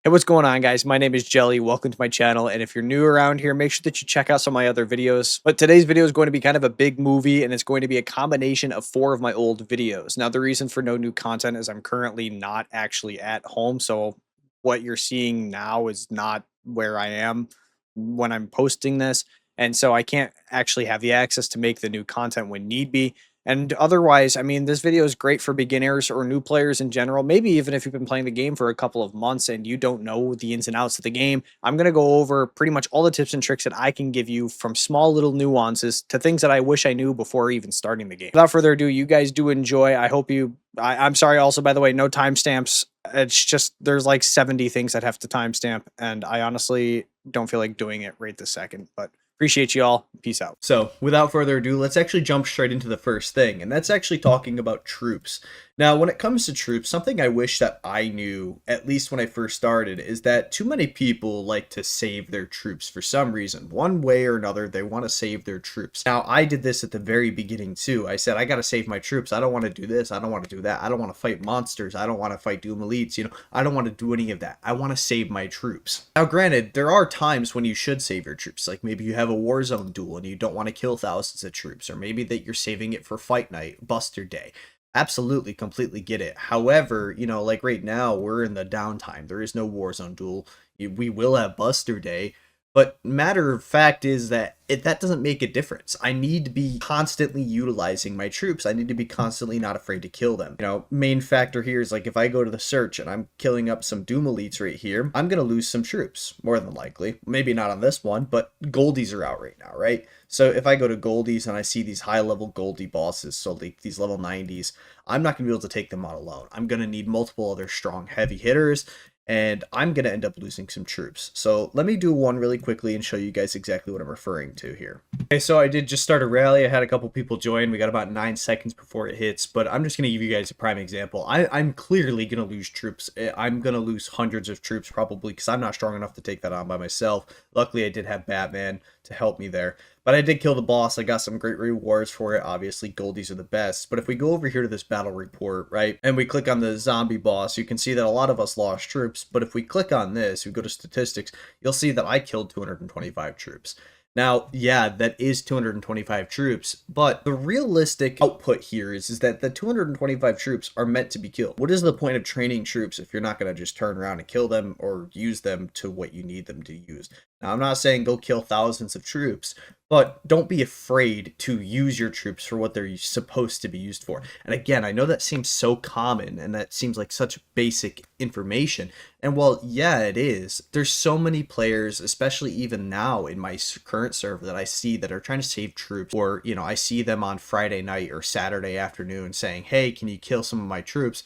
Hey, what's going on, guys? My name is Jelly. Welcome to my channel. And if you're new around here, make sure that you check out some of my other videos. But today's video is going to be kind of a big movie, and it's going to be a combination of 4 of my old videos. Now, the reason for no new content is I'm currently not actually at home. So what you're seeing now is not where I am when I'm posting this. And so I can't actually have the access to make the new content when need be. And otherwise, I mean, this video is great for beginners or new players in general. Maybe even if you've been playing the game for a couple of months and you don't know the ins and outs of the game, I'm going to go over pretty much all the tips and tricks that I can give you, from small little nuances to things that I wish I knew before even starting the game. Without further ado, you guys do enjoy. I hope you. I'm sorry, also, by the way, no timestamps. It's just there's like 70 things that have to timestamp, and I honestly don't feel like doing it right this second, but appreciate you all. Peace out. So, without further ado, let's actually jump straight into the first thing, and that's actually talking about troops. Now, when it comes to troops, something I wish that I knew, at least when I first started, is that too many people like to save their troops for some reason. One way or another, they want to save their troops. Now, I did this at the very beginning too. I said, I gotta save my troops. I don't want to do this. I don't want to do that. I don't want to fight monsters. I don't want to fight Doom Elites. I don't want to do any of that. I want to save my troops. Now, granted, there are times when you should save your troops. Like maybe you have a Warzone duel and you don't want to kill thousands of troops, or maybe that you're saving it for fight night, Buster Day. Absolutely, completely get it. However, like right now, we're in the downtime. There is no Warzone duel. We will have Buster Day. But matter of fact is that that doesn't make a difference. I need to be constantly utilizing my troops. I need to be constantly not afraid to kill them. Main factor here is like if I go to the search and I'm killing up some Doom Elites right here, I'm going to lose some troops, more than likely. Maybe not on this one, but Goldies are out right now, right? So if I go to Goldies and I see these high-level Goldie bosses, so like these level 90s, I'm not going to be able to take them out alone. I'm going to need multiple other strong heavy hitters, and I'm going to end up losing some troops. So let me do one really quickly and show you guys exactly what I'm referring to here. Okay, so I did just start a rally. I had a couple people join. We got about 9 seconds before it hits, but I'm just going to give you guys a prime example. I'm clearly going to lose troops. I'm going to lose hundreds of troops probably because I'm not strong enough to take that on by myself. Luckily, I did have Batman to help me there. But I did kill the boss. I got some great rewards for it. Obviously, Goldies are the best. But if we go over here to this battle report, right, and we click on the zombie boss, you can see that a lot of us lost troops. But if we click on this, we go to statistics, you'll see that I killed 225 troops. Now, yeah, that is 225 troops, but the realistic output here is that the 225 troops are meant to be killed. What is the point of training troops if you're not going to just turn around and kill them or use them to what you need them to use? Now, I'm not saying go kill thousands of troops, but don't be afraid to use your troops for what they're supposed to be used for. And again, I know that seems so common and that seems like such basic information. And well, yeah, it is. There's so many players, especially even now in my current server, that I see that are trying to save troops. Or, I see them on Friday night or Saturday afternoon saying, hey, can you kill some of my troops?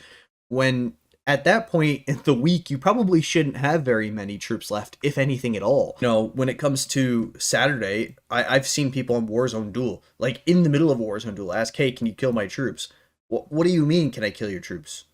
When at that point in the week, you probably shouldn't have very many troops left, if anything at all. When it comes to Saturday, I've seen people on Warzone Duel, like in the middle of Warzone Duel, ask, hey, can you kill my troops? What do you mean, can I kill your troops?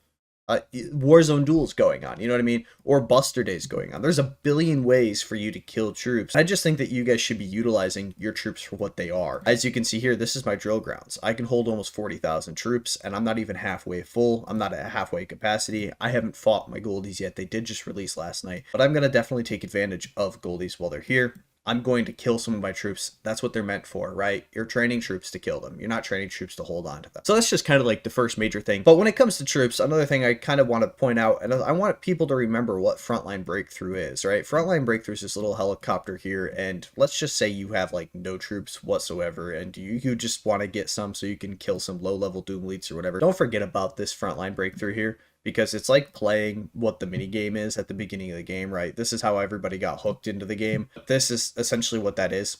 Warzone Duel's going on, you know what I mean? Or Buster Day's going on. There's a billion ways for you to kill troops. I just think that you guys should be utilizing your troops for what they are. As you can see here, this is my drill grounds. I can hold almost 40,000 troops, and I'm not even halfway full. I'm not at halfway capacity. I haven't fought my Goldies yet. They did just release last night, but I'm going to definitely take advantage of Goldies while they're here. I'm going to kill some of my troops. That's what they're meant for, right? You're training troops to kill them. You're not training troops to hold on to them. So that's just kind of like the first major thing. But when it comes to troops, another thing I kind of want to point out, and I want people to remember what Frontline Breakthrough is, right? Frontline Breakthrough is this little helicopter here, and let's just say you have like no troops whatsoever, and you just want to get some so you can kill some low-level Doom Elites or whatever. Don't forget about this Frontline Breakthrough here, because it's like playing what the mini game is at the beginning of the game, right? This is how everybody got hooked into the game. This is essentially what that is.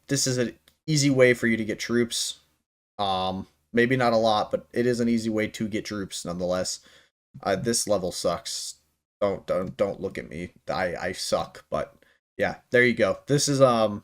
This is an easy way for you to get troops. Maybe not a lot, but it is an easy way to get troops nonetheless. This level sucks. Don't look at me. I suck, but yeah, there you go. This is an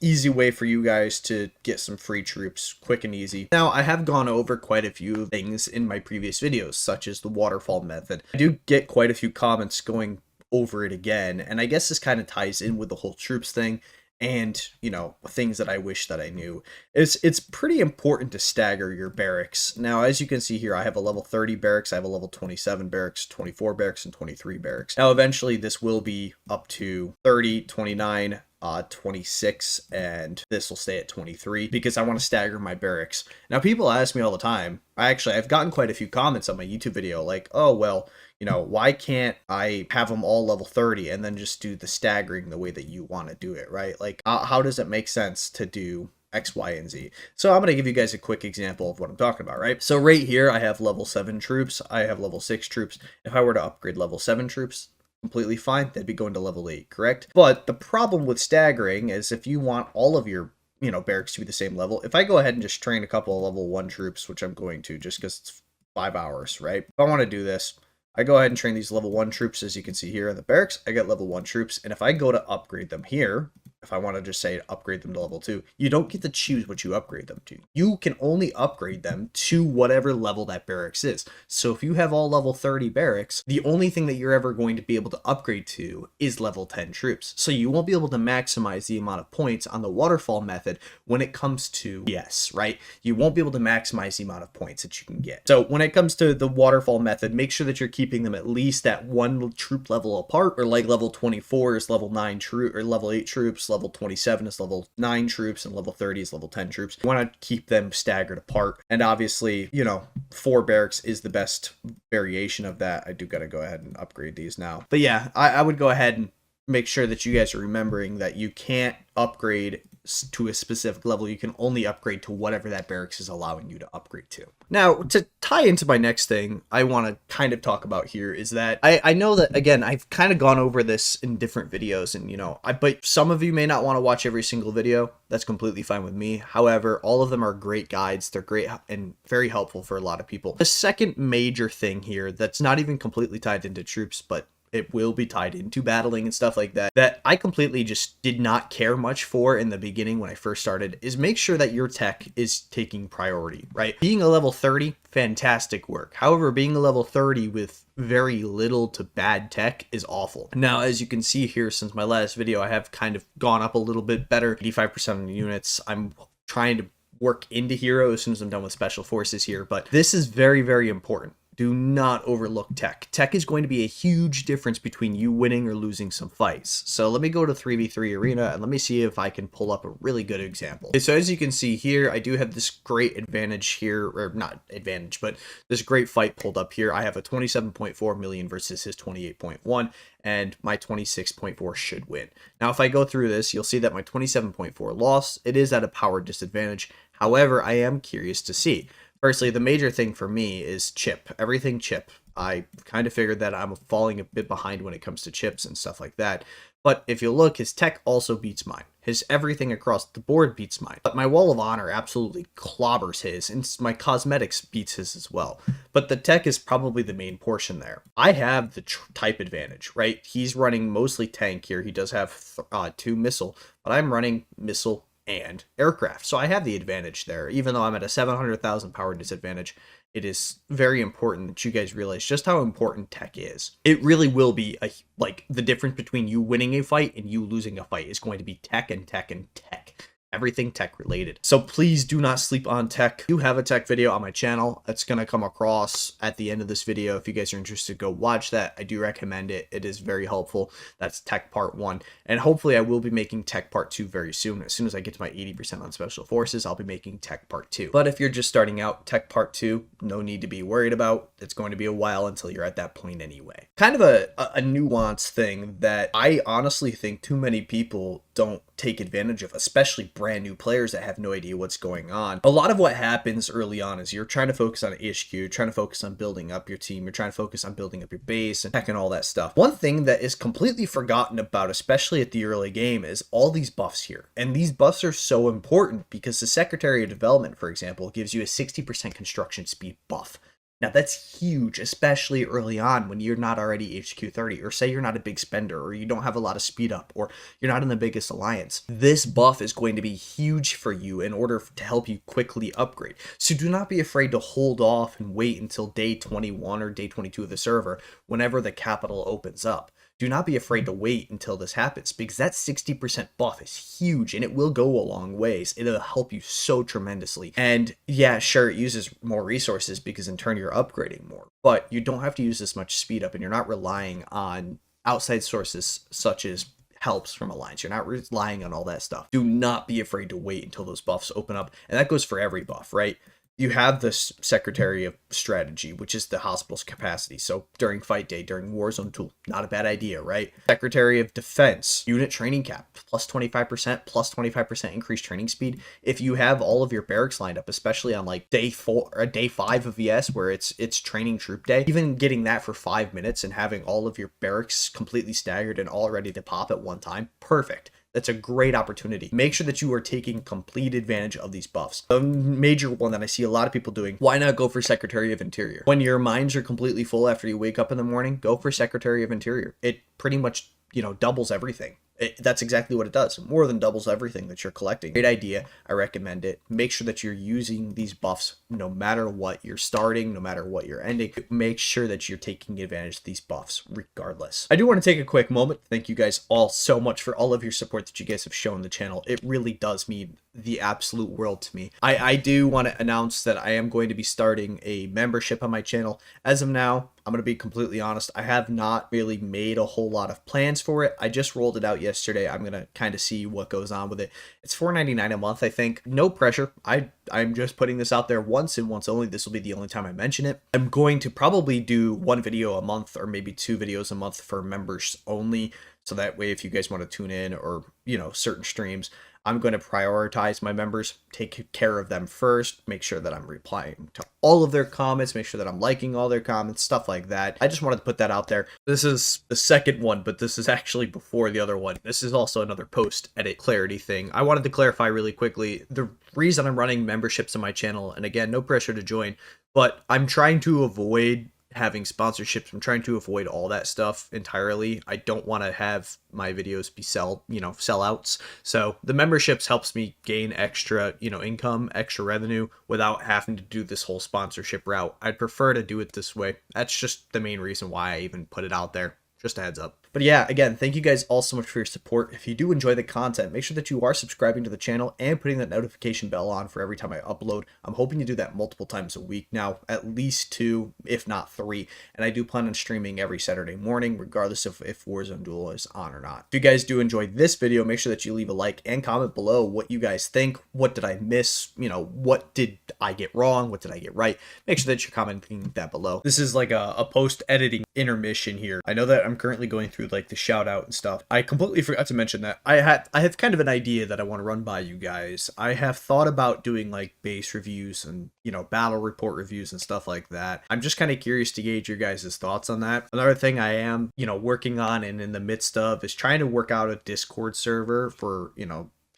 easy way for you guys to get some free troops, quick and easy. Now, I have gone over quite a few things in my previous videos, such as the waterfall method. I do get quite a few comments going over it again, and I guess this kind of ties in with the whole troops thing. and, you know, things that I wish that I knew. It's pretty important to stagger your barracks. Now, as you can see here, I have a level 30 barracks, I have a level 27 barracks, 24 barracks, and 23 barracks. Now, eventually this will be up to 30, 29, 26, and this will stay at 23 because I want to stagger my barracks. Now, people ask me all the time, I've gotten quite a few comments on my YouTube video like, oh, well, you know, why can't I have them all level 30 and then just do the staggering the way that you want to do it, right? Like, how does it make sense to do X, Y, and Z? So I'm going to give you guys a quick example of what I'm talking about, right? So right here, I have level 7 troops. I have level 6 troops. If I were to upgrade level 7 troops, completely fine. They'd be going to level 8, correct? But the problem with staggering is if you want all of your, you know, barracks to be the same level, if I go ahead and just train a couple of level 1 troops, which I'm going to just because it's 5 hours, right? If I want to do this, I go ahead and train these level 1 troops, as you can see here in the barracks. I get level 1 troops, and if I go to upgrade them here, if I want to just say upgrade them to level 2, you don't get to choose what you upgrade them to. You can only upgrade them to whatever level that barracks is. So if you have all level 30 barracks, the only thing that you're ever going to be able to upgrade to is level 10 troops. So you won't be able to maximize the amount of points on the waterfall method when it comes to yes, right? You won't be able to maximize the amount of points that you can get. So when it comes to the waterfall method, make sure that you're keeping them at least at 1 troop level apart, or like level 24 is level 9 troop, or level 8 troops, level 27 is level 9 troops, and level 30 is level 10 troops. You want to keep them staggered apart. And obviously, you know, 4 barracks is the best variation of that. I do got to go ahead and upgrade these now. But yeah, I would go ahead and make sure that you guys are remembering that you can't upgrade to a specific level. You can only upgrade to whatever that barracks is allowing you to upgrade to. Now, to tie into my next thing I want to kind of talk about here is that I know that, again, I've kind of gone over this in different videos, and, you know, but some of you may not want to watch every single video. That's completely fine with me. However, all of them are great guides. They're great and very helpful for a lot of people. The second major thing here that's not even completely tied into troops, but it will be tied into battling and stuff like that, that I completely just did not care much for in the beginning when I first started, is make sure that your tech is taking priority, right? Being a level 30, fantastic work. However, being a level 30 with very little to bad tech is awful. Now, as you can see here, since my last video, I have kind of gone up a little bit better, 85% on the units. I'm trying to work into hero as soon as I'm done with special forces here, but this is very, very important. Do not overlook tech. Tech is going to be a huge difference between you winning or losing some fights. So let me go to 3v3 arena and let me see if I can pull up a really good example. Okay, so as you can see here, I do have this great advantage here, or not advantage, but this great fight pulled up here. I have a 27.4 million versus his 28.1, and my 26.4 should win. Now, if I go through this, you'll see that my 27.4 lost. It is at a power disadvantage. However, I am curious to see. Firstly, the major thing for me is chip. Everything chip. I kind of figured that I'm falling a bit behind when it comes to chips and stuff like that. But if you look, his tech also beats mine. His everything across the board beats mine. But my Wall of Honor absolutely clobbers his, and my cosmetics beats his as well. But the tech is probably the main portion there. I have the type advantage, right? He's running mostly tank here. He does have 2 missile, but I'm running missile and aircraft. So I have the advantage there. Even though I'm at a 700,000 power disadvantage, it is very important that you guys realize just how important tech is. It really will be like the difference between you winning a fight and you losing a fight is going to be tech and tech and tech. Everything tech related. So please do not sleep on tech. I do have a tech video on my channel that's going to come across at the end of this video. If you guys are interested, go watch that. I do recommend it. It is very helpful. That's tech part 1. And hopefully I will be making tech part 2 very soon. As soon as I get to my 80% on special forces, I'll be making tech part 2. But if you're just starting out, tech part 2, no need to be worried about. It's going to be a while until you're at that point anyway. Kind of a nuanced thing that I honestly think too many people don't take advantage of, especially brand new players that have no idea what's going on. A lot of what happens early on is you're trying to focus on HQ, you're trying to focus on building up your team, you're trying to focus on building up your base and tech and all that stuff. One thing that is completely forgotten about, especially at the early game, is all these buffs here. And these buffs are so important because the Secretary of Development, for example, gives you a 60% construction speed buff. Now that's huge, especially early on when you're not already HQ 30, or say you're not a big spender, or you don't have a lot of speed up, or you're not in the biggest alliance. This buff is going to be huge for you in order to help you quickly upgrade. So do not be afraid to hold off and wait until day 21 or day 22 of the server whenever the capital opens up. do not be afraid to wait until this happens, because that 60% buff is huge and it will go a long ways. It'll help you so tremendously. And yeah, sure, it uses more resources because in turn you're upgrading more, but you don't have to use as much speed up, and you're not relying on outside sources such as helps from alliance. You're not relying on all that stuff. Do not be afraid to wait until those buffs open up. And that goes for every buff, right? You have this Secretary of Strategy, which is the hospital's capacity. So during fight day, during Warzone 2, not a bad idea, right? Secretary of Defense, unit training cap, plus 25%, plus 25% increased training speed. If you have all of your barracks lined up, especially on like day 4 or day 5 of VS, where it's training troop day, even getting that for 5 minutes and having all of your barracks completely staggered and all ready to pop at one time, perfect. That's a great opportunity. Make sure that you are taking complete advantage of these buffs. The major one that I see a lot of people doing, why not go for Secretary of Interior? When your minds are completely full after you wake up in the morning, go for Secretary of Interior. It pretty much, doubles everything. That's exactly what it does. More than doubles everything that you're collecting. Great idea. I recommend it. Make sure that you're using these buffs no matter what you're starting, no matter what you're ending. Make sure that you're taking advantage of these buffs regardless. I do want to take a quick moment. Thank you guys all so much for all of your support that you guys have shown the channel. It really does mean the absolute world to me. I do want to announce that I am going to be starting a membership on my channel. As of now, I'm going to be completely honest, I have not really made a whole lot of plans for it. I just rolled it out yesterday. I'm going to kind of see what goes on with it. It's $4.99 a month, I think. No pressure. I'm just putting this out there once and once only. This will be the only time I mention it. I'm going to probably do 1 video a month or maybe 2 videos a month for members only. So that way, if you guys want to tune in or, certain streams, I'm going to prioritize my members, take care of them first, make sure that I'm replying to all of their comments, make sure that I'm liking all their comments, stuff like that. I just wanted to put that out there. This is the second one, but this is actually before the other one. This is also another post-edit clarity thing. I wanted to clarify really quickly the reason I'm running memberships on my channel, and again, no pressure to join, but I'm trying to avoid having sponsorships. I'm trying to avoid all that stuff entirely. I don't want to have my videos be sellouts. So the memberships helps me gain extra, income, extra revenue without having to do this whole sponsorship route. I'd prefer to do it this way. That's just the main reason why I even put it out there. Just a heads up. But yeah, again, thank you guys all so much for your support. If you do enjoy the content, make sure that you are subscribing to the channel and putting that notification bell on for every time I upload. I'm hoping to do that multiple times a week now, at least 2, if not 3. And I do plan on streaming every Saturday morning, regardless of if Warzone Duel is on or not. If you guys do enjoy this video, make sure that you leave a like and comment below what you guys think. What did I miss? What did I get wrong? What did I get right? Make sure that you're commenting that below. This is like a post-editing intermission here. I know that I'm currently going through like the shout out and stuff. I completely forgot to mention that I have kind of an idea that I want to run by you guys. I have thought about doing like base reviews and battle report reviews and stuff like that. I'm just kind of curious to gauge your guys' thoughts on that. Another thing I am working on and in the midst of is trying to work out a Discord server for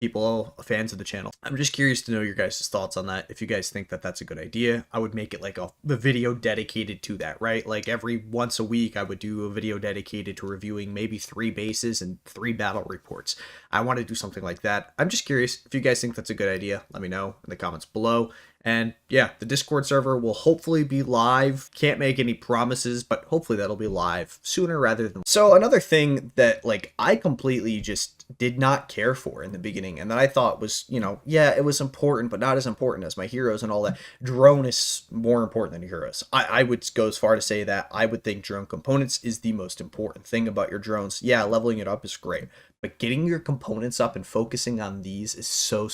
people, fans of the channel. I'm just curious to know your guys' thoughts on that. If you guys think that that's a good idea, I would make it like a video dedicated to that, right? Like every once a week, I would do a video dedicated to reviewing maybe 3 bases and 3 battle reports. I want to do something like that. I'm just curious if you guys think that's a good idea. Let me know in the comments below. And yeah, the Discord server will hopefully be live. Can't make any promises, but hopefully that'll be live sooner rather than. So another thing that I completely just did not care for in the beginning, and that I thought was, yeah, it was important, but not as important as my heroes and all that. Drone is more important than heroes. I would go as far to say that I would think drone components is the most important thing about your drones. Yeah, leveling it up is great, but getting your components up and focusing on these is so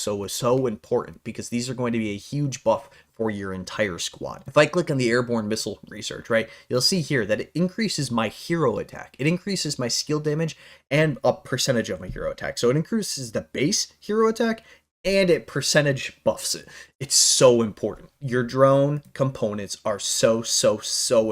important, because these are going to be a huge buff for your entire squad. If I click on the airborne missile research, right, you'll see here that it increases my hero attack. It increases my skill damage and a percentage of my hero attack. So it increases the base hero attack and it percentage buffs it. It's so important. Your drone components are so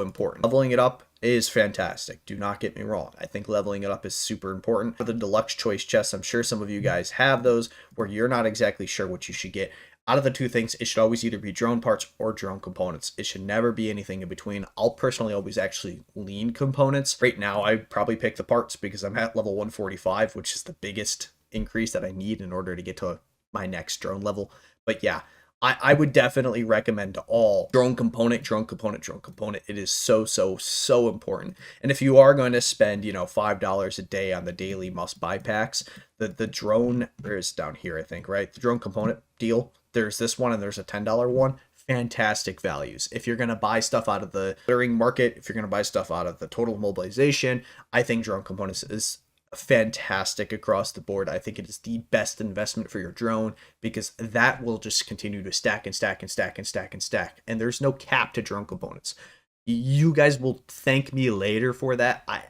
important. Leveling it up is fantastic. Do not get me wrong. I think leveling it up is super important. For the deluxe choice chests, I'm sure some of you guys have those where you're not exactly sure what you should get. Out of the 2 things, it should always either be drone parts or drone components. It should never be anything in between. I'll personally always actually lean components. Right now, I probably pick the parts because I'm at level 145, which is the biggest increase that I need in order to get to my next drone level. But yeah, I would definitely recommend to all drone component, drone component, drone component. It is so, so, so important. And if you are going to spend, $5 a day on the daily must buy packs, the drone, there's down here, I think, right? The drone component deal. There's this one and there's a $10 one. Fantastic values. If you're going to buy stuff out of the clearing market, if you're going to buy stuff out of the total mobilization, I think drone components is fantastic across the board. I think it is the best investment for your drone because that will just continue to stack and stack and stack and stack and stack. And there's no cap to drone components. You guys will thank me later for that. I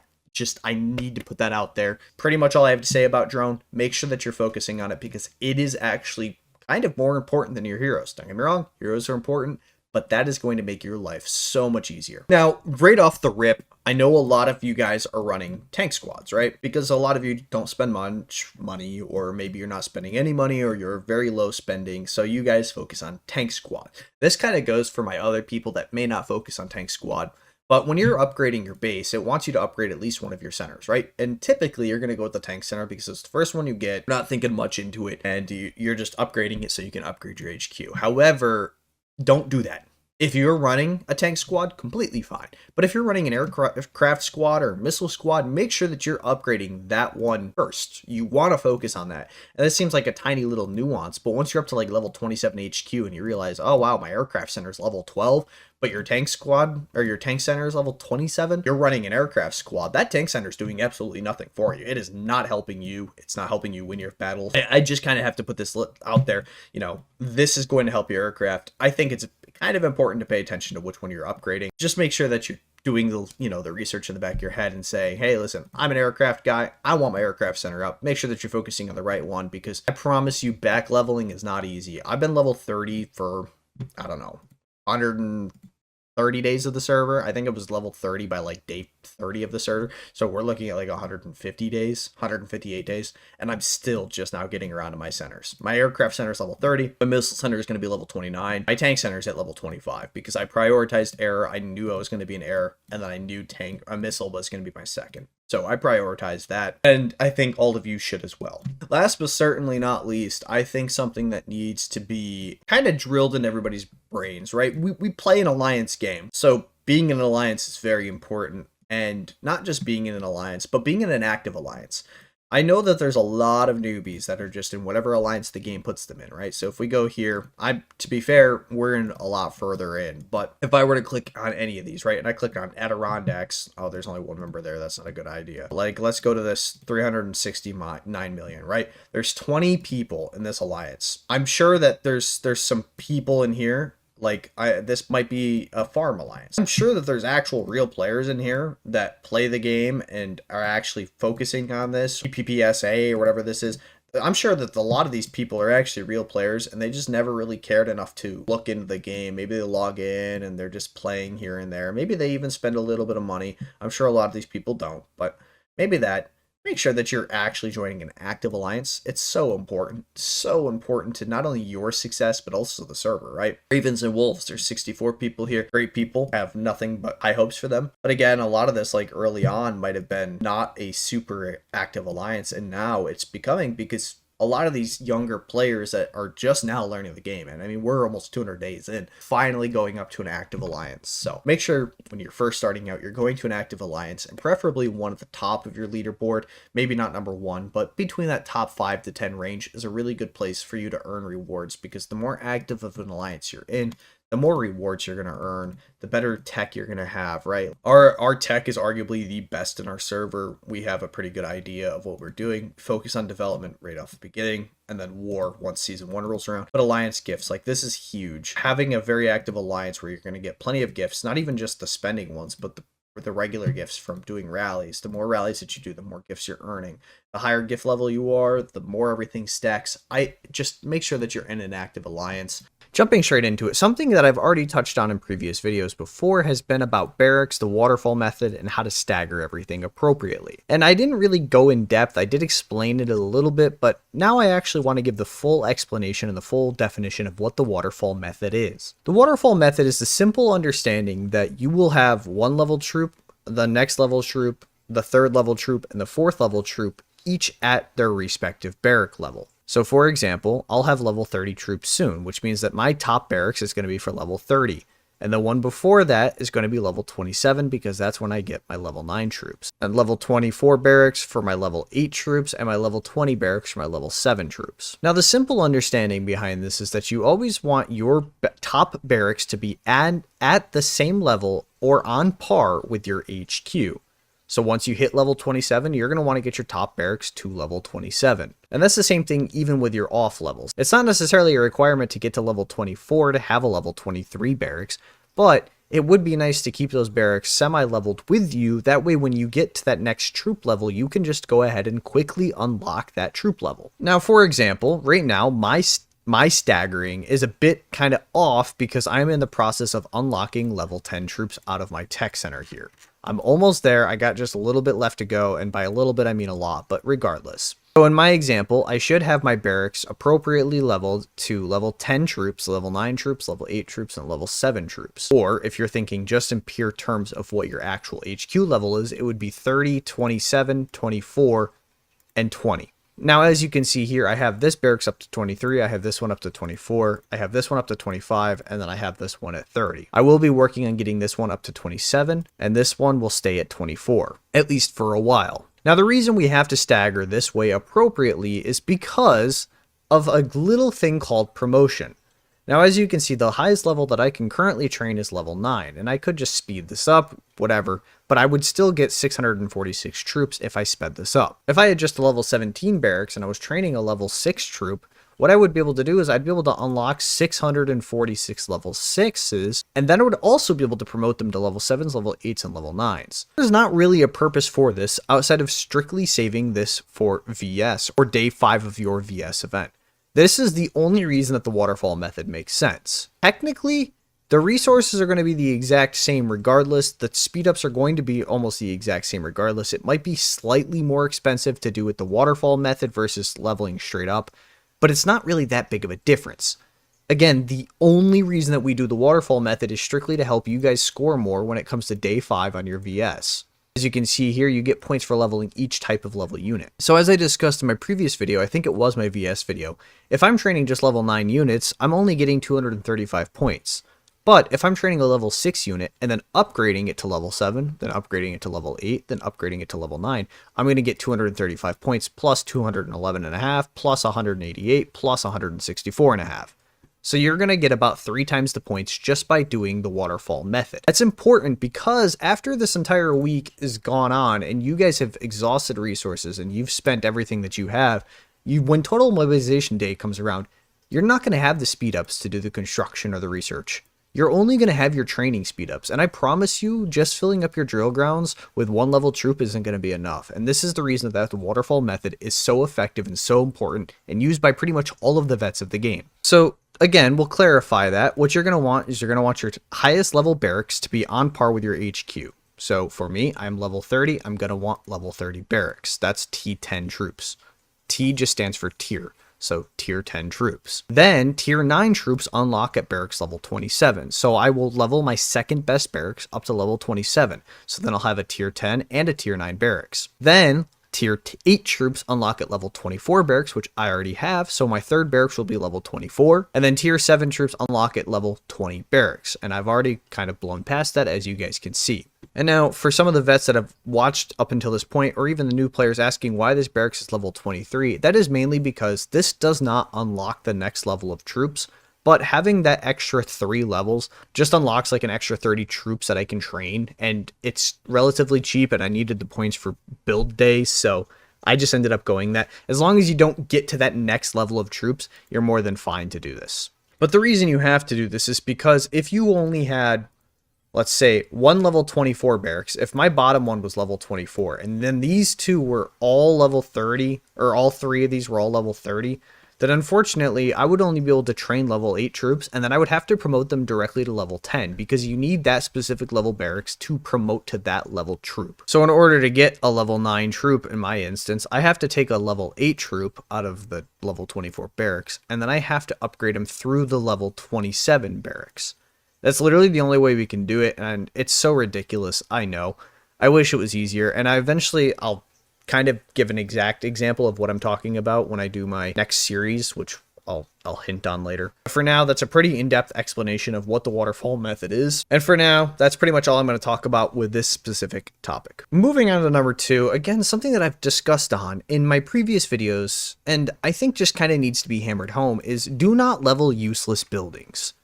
need to put that out there. Pretty much all I have to say about drone. Make sure that you're focusing on it because it is actually kind of more important than your heroes. Don't get me wrong, heroes are important, but that is going to make your life so much easier. Now, right off the rip, I know a lot of you guys are running tank squads, right? Because a lot of you don't spend much money, or maybe you're not spending any money, or you're very low spending, so you guys focus on tank squad. This kind of goes for my other people that may not focus on tank squad. But when you're upgrading your base, it wants you to upgrade at least one of your centers, right? And typically you're going to go with the tank center because it's the first one you get. You're not thinking much into it, and you're just upgrading it so you can upgrade your HQ. However, don't do that. If you're running a tank squad, completely fine. But if you're running an aircraft squad or missile squad, make sure that you're upgrading that one first. You want to focus on that. And this seems like a tiny little nuance, but once you're up to like level 27 HQ and you realize, oh wow, my aircraft center is level 12, but your tank squad or your tank center is level 27, you're running an aircraft squad. That tank center is doing absolutely nothing for you. It is not helping you. It's not helping you win your battles. I just kind of have to put this out there. This is going to help your aircraft. I think it's kind of important to pay attention to which one you're upgrading. Just make sure that you're doing the research in the back of your head and saying, hey, listen, I'm an aircraft guy. I want my aircraft center up. Make sure that you're focusing on the right one because I promise you back leveling is not easy. I've been level 30 for, I don't know, 130 days of the server. I think it was level 30 by like day 30 of the server. So we're looking at like 150 days, 158 days. And I'm still just now getting around to my centers. My aircraft center is level 30. My missile center is going to be level 29. My tank center is at level 25 because I prioritized air. I knew I was going to be an air, and then I knew a missile was going to be my second. So I prioritized that, and I think all of you should as well. Last but certainly not least, I think something that needs to be kind of drilled in everybody's brains, right? We play an alliance game, so being in an alliance is very important, and not just being in an alliance, but being in an active alliance. I know that there's a lot of newbies that are just in whatever alliance the game puts them in, right? So if we go here, to be fair, we're in a lot further in, but if I were to click on any of these, right, and I click on Adirondacks, oh, there's only one member there, that's not a good idea. Like, let's go to this 369 million, right? There's 20 people in this alliance. I'm sure that there's some people in here, like this might be a farm alliance. I'm sure that there's actual real players in here that play the game and are actually focusing on this PPSA or whatever this is. I'm sure that a lot of these people are actually real players and they just never really cared enough to look into the game. Maybe they log in and they're just playing here and there. Maybe they even spend a little bit of money. I'm sure a lot of these people don't, but maybe that. Make sure that you're actually joining an active alliance. It's so important to not only your success, but also the server, right? Ravens and Wolves, there's 64 people here. Great people, have nothing but high hopes for them. But again, a lot of this, like early on, might have been not a super active alliance, and now it's becoming because a lot of these younger players that are just now learning the game, and I mean, we're almost 200 days in, finally going up to an active alliance. So make sure when you're first starting out, you're going to an active alliance, and preferably one at the top of your leaderboard. Maybe not number 1, but between that top 5 to 10 range is a really good place for you to earn rewards, because the more active of an alliance you're in, the more rewards you're going to earn, the better tech you're going to have, right? Our tech is arguably the best in our server. We have a pretty good idea of what we're doing. Focus on development right off the beginning, and then war once season 1 rolls around. But alliance gifts, like this is huge. Having a very active alliance where you're going to get plenty of gifts, not even just the spending ones, but the regular gifts from doing rallies. The more rallies that you do, the more gifts you're earning. The higher gift level you are, the more everything stacks. I just make sure that you're in an active alliance. Jumping straight into it, something that I've already touched on in previous videos before has been about barracks, the waterfall method, and how to stagger everything appropriately. And I didn't really go in depth, I did explain it a little bit, but now I actually want to give the full explanation and the full definition of what the waterfall method is. The waterfall method is the simple understanding that you will have one level troop, the next level troop, the third level troop, and the fourth level troop, each at their respective barrack level. So for example, I'll have level 30 troops soon, which means that my top barracks is going to be for level 30. And the one before that is going to be level 27 because that's when I get my level 9 troops. And level 24 barracks for my level 8 troops and my level 20 barracks for my level 7 troops. Now the simple understanding behind this is that you always want your top barracks to be at the same level or on par with your HQ. So once you hit level 27, you're going to want to get your top barracks to level 27. And that's the same thing even with your off levels. It's not necessarily a requirement to get to level 24 to have a level 23 barracks, but it would be nice to keep those barracks semi-leveled with you. That way when you get to that next troop level, you can just go ahead and quickly unlock that troop level. Now, for example, right now, my staggering is a bit kind of off because I'm in the process of unlocking level 10 troops out of my tech center here. I'm almost there. I got just a little bit left to go, and by a little bit I mean a lot, but regardless. So in my example, I should have my barracks appropriately leveled to level 10 troops, level 9 troops, level 8 troops, and level 7 troops. Or if you're thinking just in pure terms of what your actual HQ level is, it would be 30, 27, 24, and 20. Now, as you can see here, I have this barracks up to 23, I have this one up to 24, I have this one up to 25, and then I have this one at 30. I will be working on getting this one up to 27, and this one will stay at 24, at least for a while. Now, the reason we have to stagger this way appropriately is because of a little thing called promotion. Now, as you can see, the highest level that I can currently train is level 9, and I could just speed this up, whatever, but I would still get 646 troops if I sped this up. If I had just a level 17 barracks and I was training a level 6 troop, what I would be able to do is I'd be able to unlock 646 level 6s, and then I would also be able to promote them to level 7s, level 8s, and level 9s. There's not really a purpose for this outside of strictly saving this for VS, or day 5 of your VS event. This is the only reason that the waterfall method makes sense. Technically, the resources are going to be the exact same regardless. The speedups are going to be almost the exact same regardless. It might be slightly more expensive to do with the waterfall method versus leveling straight up, but it's not really that big of a difference. Again, the only reason that we do the waterfall method is strictly to help you guys score more when it comes to day 5 on your VS. As you can see here, you get points for leveling each type of level unit. So as I discussed in my previous video, I think it was my VS video, if I'm training just level 9 units, I'm only getting 235 points. But if I'm training a level 6 unit and then upgrading it to level 7, then upgrading it to level 8, then upgrading it to level 9, I'm going to get 235 points plus 211.5 plus 188 plus 164.5. So you're going to get about 3 times the points just by doing the waterfall method. That's important because after this entire week is gone on and you guys have exhausted resources and you've spent everything that you have, when total mobilization day comes around, you're not going to have the speed ups to do the construction or the research. You're only going to have your training speed ups, and I promise you, just filling up your drill grounds with 1 level troop isn't going to be enough. And this is the reason that the waterfall method is so effective and so important and used by pretty much all of the vets of the game. So again, we'll clarify that. What you're going to want is you're going to want your highest level barracks to be on par with your HQ. So for me, I'm level 30. I'm going to want level 30 barracks. That's T10 troops. T just stands for tier. So tier 10 troops. Then tier 9 troops unlock at barracks level 27. So I will level my second best barracks up to level 27. So then I'll have a tier 10 and a tier 9 barracks. Then tier 8 troops unlock at level 24 barracks, which I already have. So my third barracks will be level 24. And then tier 7 troops unlock at level 20 barracks. And I've already kind of blown past that, as you guys can see. And now, for some of the vets that have watched up until this point, or even the new players asking why this barracks is level 23, that is mainly because this does not unlock the next level of troops, but having that extra 3 levels just unlocks like an extra 30 troops that I can train, and it's relatively cheap, and I needed the points for build day, so I just ended up going that. As long as you don't get to that next level of troops, you're more than fine to do this. But the reason you have to do this is because if you only had, let's say, 1 level 24 barracks, if my bottom one was level 24, and then these 2 were all level 30, or all 3 of these were all level 30, then unfortunately, I would only be able to train level 8 troops, and then I would have to promote them directly to level 10, because you need that specific level barracks to promote to that level troop. So in order to get a level 9 troop, in my instance, I have to take a level 8 troop out of the level 24 barracks, and then I have to upgrade them through the level 27 barracks. That's literally the only way we can do it, and it's so ridiculous, I know. I wish it was easier, and I'll kind of give an exact example of what I'm talking about when I do my next series, which I'll hint on later. For now, that's a pretty in-depth explanation of what the waterfall method is. And for now, that's pretty much all I'm going to talk about with this specific topic. Moving on to number 2, again, something that I've discussed on in my previous videos, and I think just kind of needs to be hammered home, is do not level useless buildings.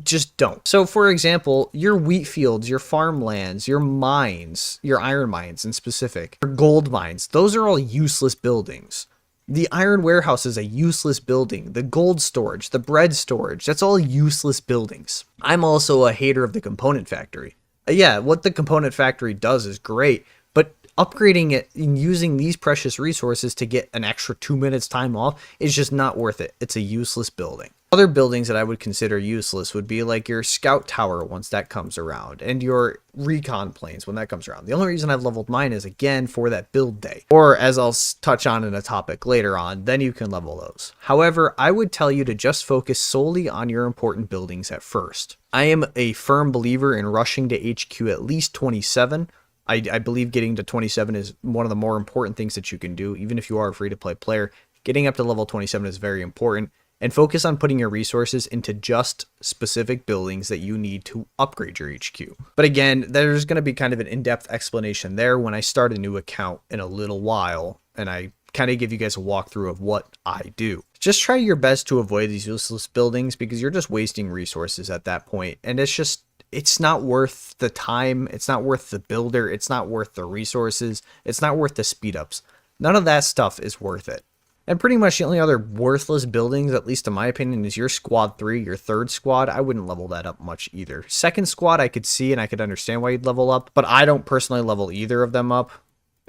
Just don't. So for example, your wheat fields, your farmlands, your mines, your iron mines in specific, your gold mines, those are all useless buildings. The iron warehouse is a useless building. The gold storage, the bread storage, that's all useless buildings. I'm also a hater of the component factory. Yeah, what the component factory does is great, but upgrading it and using these precious resources to get an extra 2 minutes time off is just not worth it. It's a useless building. Other buildings that I would consider useless would be like your scout tower once that comes around, and your recon planes when that comes around. The only reason I've leveled mine is, again, for that build day. Or, as I'll touch on in a topic later on, then you can level those. However, I would tell you to just focus solely on your important buildings at first. I am a firm believer in rushing to HQ at least 27. I believe getting to 27 is one of the more important things that you can do, even if you are a free-to-play player. Getting up to level 27 is very important. And focus on putting your resources into just specific buildings that you need to upgrade your HQ. But again, there's going to be kind of an in-depth explanation there when I start a new account in a little while, and I kind of give you guys a walkthrough of what I do. Just try your best to avoid these useless buildings because you're just wasting resources at that point, and it's not worth the time, it's not worth the builder, it's not worth the resources, it's not worth the speed ups. None of that stuff is worth it. And pretty much the only other worthless buildings, at least in my opinion, is your squad 3, your third squad. I wouldn't level that up much either. Second squad I could see and I could understand why you'd level up, but I don't personally level either of them up.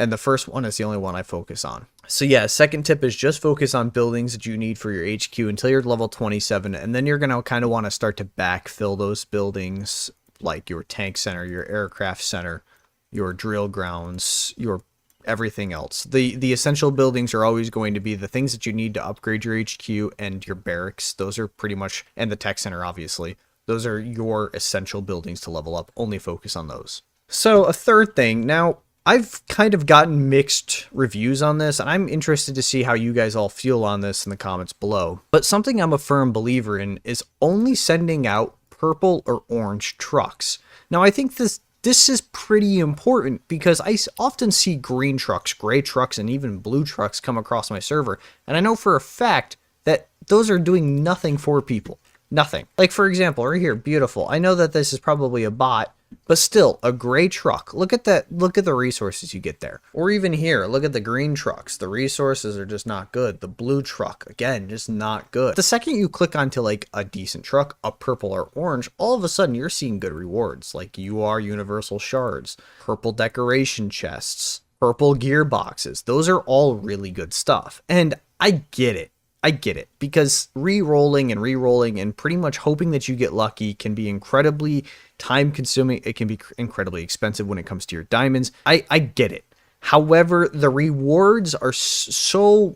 And the first one is the only one I focus on. So yeah, second tip is just focus on buildings that you need for your HQ until you're level 27. And then you're going to kind of want to start to backfill those buildings like your tank center, your aircraft center, your drill grounds, your everything else. The essential buildings are always going to be the things that you need to upgrade your HQ and your barracks. Those are pretty much, and the tech center, obviously. Those are your essential buildings to level up. Only focus on those. So a third thing. Now, I've kind of gotten mixed reviews on this, and I'm interested to see how you guys all feel on this in the comments below. But something I'm a firm believer in is only sending out purple or orange trucks. Now, I think this is pretty important because I often see green trucks, gray trucks, and even blue trucks come across my server. And I know for a fact that those are doing nothing for people. Nothing. Like, for example, right here, beautiful. I know that this is probably a bot, but still, a gray truck. Look at that. Look at the resources you get there. Or even here, look at the green trucks. The resources are just not good. The blue truck, again, just not good. The second you click onto like a decent truck, a purple or orange, all of a sudden you're seeing good rewards. Like UR universal shards, purple decoration chests, purple gearboxes. Those are all really good stuff. And I get it. I get it, because re-rolling and pretty much hoping that you get lucky can be incredibly time consuming. It can be incredibly expensive when it comes to your diamonds. I get it. However, the rewards are so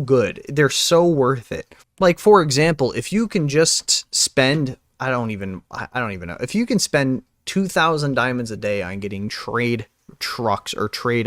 good. They're so worth it. Like, for example, if you can just spend, I don't even know. If you can spend 2,000 diamonds a day on getting trade trucks or trade,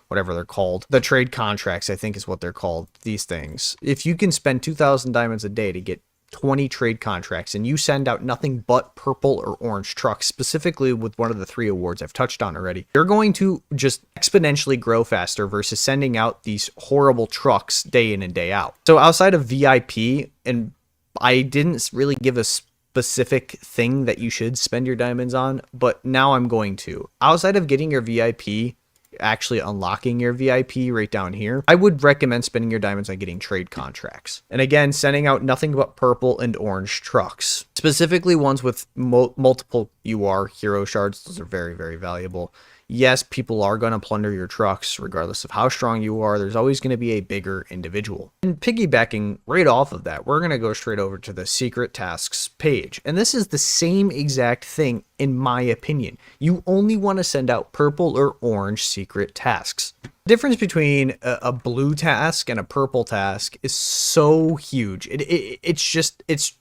whatever they're called. The trade contracts, I think is what they're called, these things. If you can spend 2,000 diamonds a day to get 20 trade contracts and you send out nothing but purple or orange trucks, specifically with one of the 3 awards I've touched on already, you're going to just exponentially grow faster versus sending out these horrible trucks day in and day out. So outside of VIP, and I didn't really give a specific thing that you should spend your diamonds on, but now I'm going to. Outside of getting your VIP, actually unlocking your VIP right down here, I would recommend spending your diamonds on getting trade contracts. And again, sending out nothing but purple and orange trucks, specifically ones with multiple UR hero shards. Those are very, very valuable. Yes, people are going to plunder your trucks regardless of how strong you are. There's always going to be a bigger individual. And piggybacking right off of that, we're going to go straight over to the secret tasks page. And this is the same exact thing in my opinion. You only want to send out purple or orange secret tasks. The difference between a blue task and a purple task is so huge. It's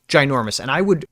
ginormous.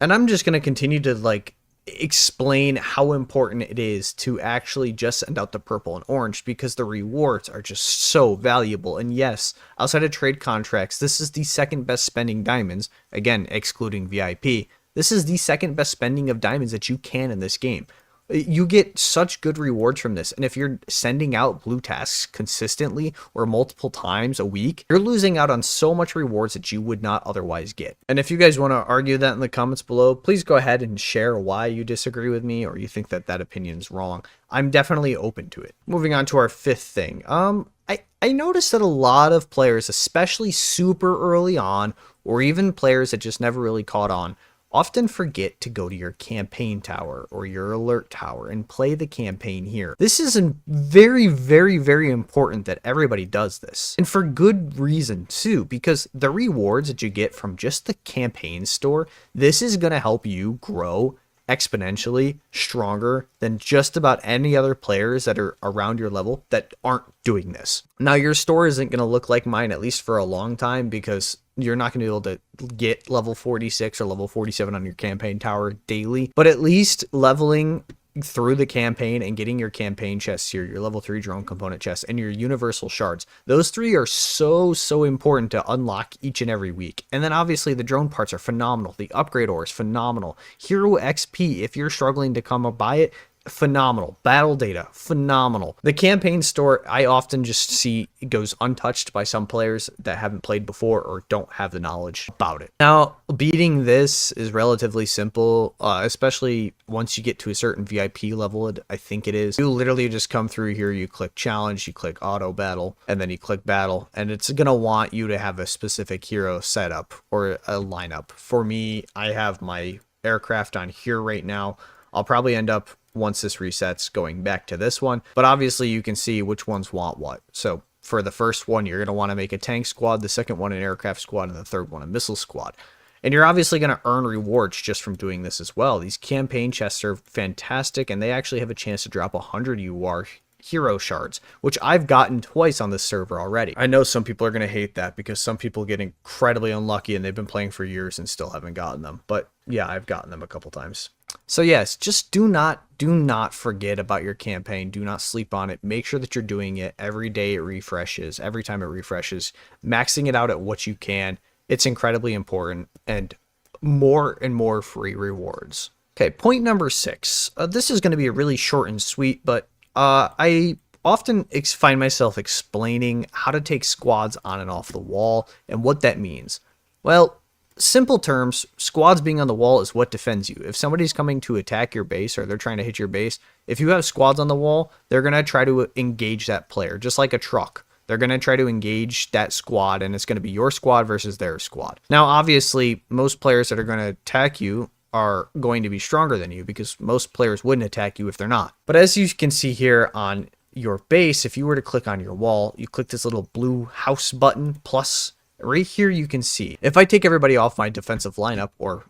And I'm just going to continue to like explain how important it is to actually just send out the purple and orange, because the rewards are just so valuable. And yes, outside of trade contracts, this is the second best spending diamonds, again excluding VIP. This is the second best spending of diamonds that you can in this game. You get such good rewards from this, and if you're sending out blue tasks consistently or multiple times a week, you're losing out on so much rewards that you would not otherwise get. And if you guys want to argue that in the comments below, please go ahead and share why you disagree with me or you think that that opinion is wrong. I'm definitely open to it. Moving on to our fifth thing. I noticed that a lot of players, especially super early on, or even players that just never really caught on, often forget to go to your campaign tower or your alert tower and play the campaign here. This is very, very, very important that everybody does this. And for good reason too, because the rewards that you get from just the campaign store, this is going to help you grow exponentially stronger than just about any other players that are around your level that aren't doing this. Now, your store isn't going to look like mine, at least for a long time, because you're not going to be able to get level 46 or level 47 on your campaign tower daily, but at least leveling through the campaign and getting your campaign chests here, your level 3 drone component chests, and your universal shards. Those three are so important to unlock each and every week. And then obviously the drone parts are phenomenal. The upgrade ore is phenomenal. Hero XP, if you're struggling to come up by it, phenomenal. Battle data, phenomenal. The campaign store, I often just see it goes untouched by some players that haven't played before or don't have the knowledge about it. Now, beating this is relatively simple, especially once you get to a certain VIP level, I think it is. You literally just come through here, you click challenge, you click auto battle, and then you click battle, and it's going to want you to have a specific hero setup or a lineup. For me, I have my aircraft on here right now. I'll probably end up, once this resets, going back to this one, but obviously you can see which ones want what. So for the first one, you're going to want to make a tank squad, the second one an aircraft squad, and the third one a missile squad. And you're obviously going to earn rewards just from doing this as well. These campaign chests are fantastic, and they actually have a chance to drop 100 UR hero shards, which I've gotten twice on this server already. I know some people are going to hate that because some people get incredibly unlucky and they've been playing for years and still haven't gotten them. But yeah, I've gotten them a couple times. So yes, just do not forget about your campaign. Do not sleep on it. Make sure that you're doing it every day. It refreshes. Every time it refreshes, maxing it out at what you can. It's incredibly important, and more free rewards. Okay, point number 6. This is going to be really short and sweet, but I often find myself explaining how to take squads on and off the wall and what that means. Well, simple terms, squads being on the wall is what defends you. If somebody's coming to attack your base or they're trying to hit your base, if you have squads on the wall, they're going to try to engage that player, just like a truck. They're going to try to engage that squad, and it's going to be your squad versus their squad. Now, obviously, most players that are going to attack you are going to be stronger than you, because most players wouldn't attack you if they're not. But as you can see here on your base, if you were to click on your wall, you click this little blue house button plus. Right here you can see, if I take everybody off my defensive lineup, or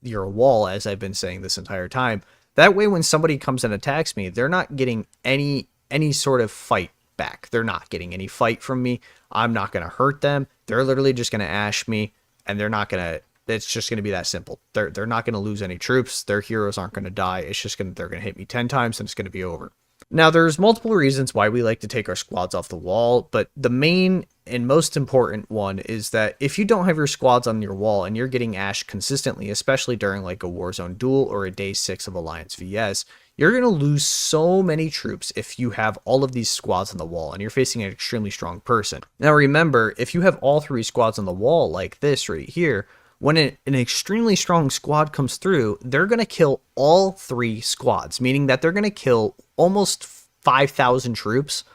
your wall, as I've been saying this entire time, that way when somebody comes and attacks me, they're not getting any sort of fight back. They're not getting any fight from me. I'm not going to hurt them. They're literally just going to ash me, and they're not going to, it's just going to be that simple. They're not going to lose any troops. Their heroes aren't going to die. It's just they're going to hit me 10 times and it's going to be over. Now, there's multiple reasons why we like to take our squads off the wall, but the main and most important one is that if you don't have your squads on your wall and you're getting ashed consistently, especially during like a Warzone duel or a day 6 of Alliance VS, you're going to lose so many troops if you have all of these squads on the wall and you're facing an extremely strong person. Now remember, if you have all 3 squads on the wall like this right here, when an extremely strong squad comes through, they're going to kill all 3 squads, meaning that they're going to kill almost 5,000 troops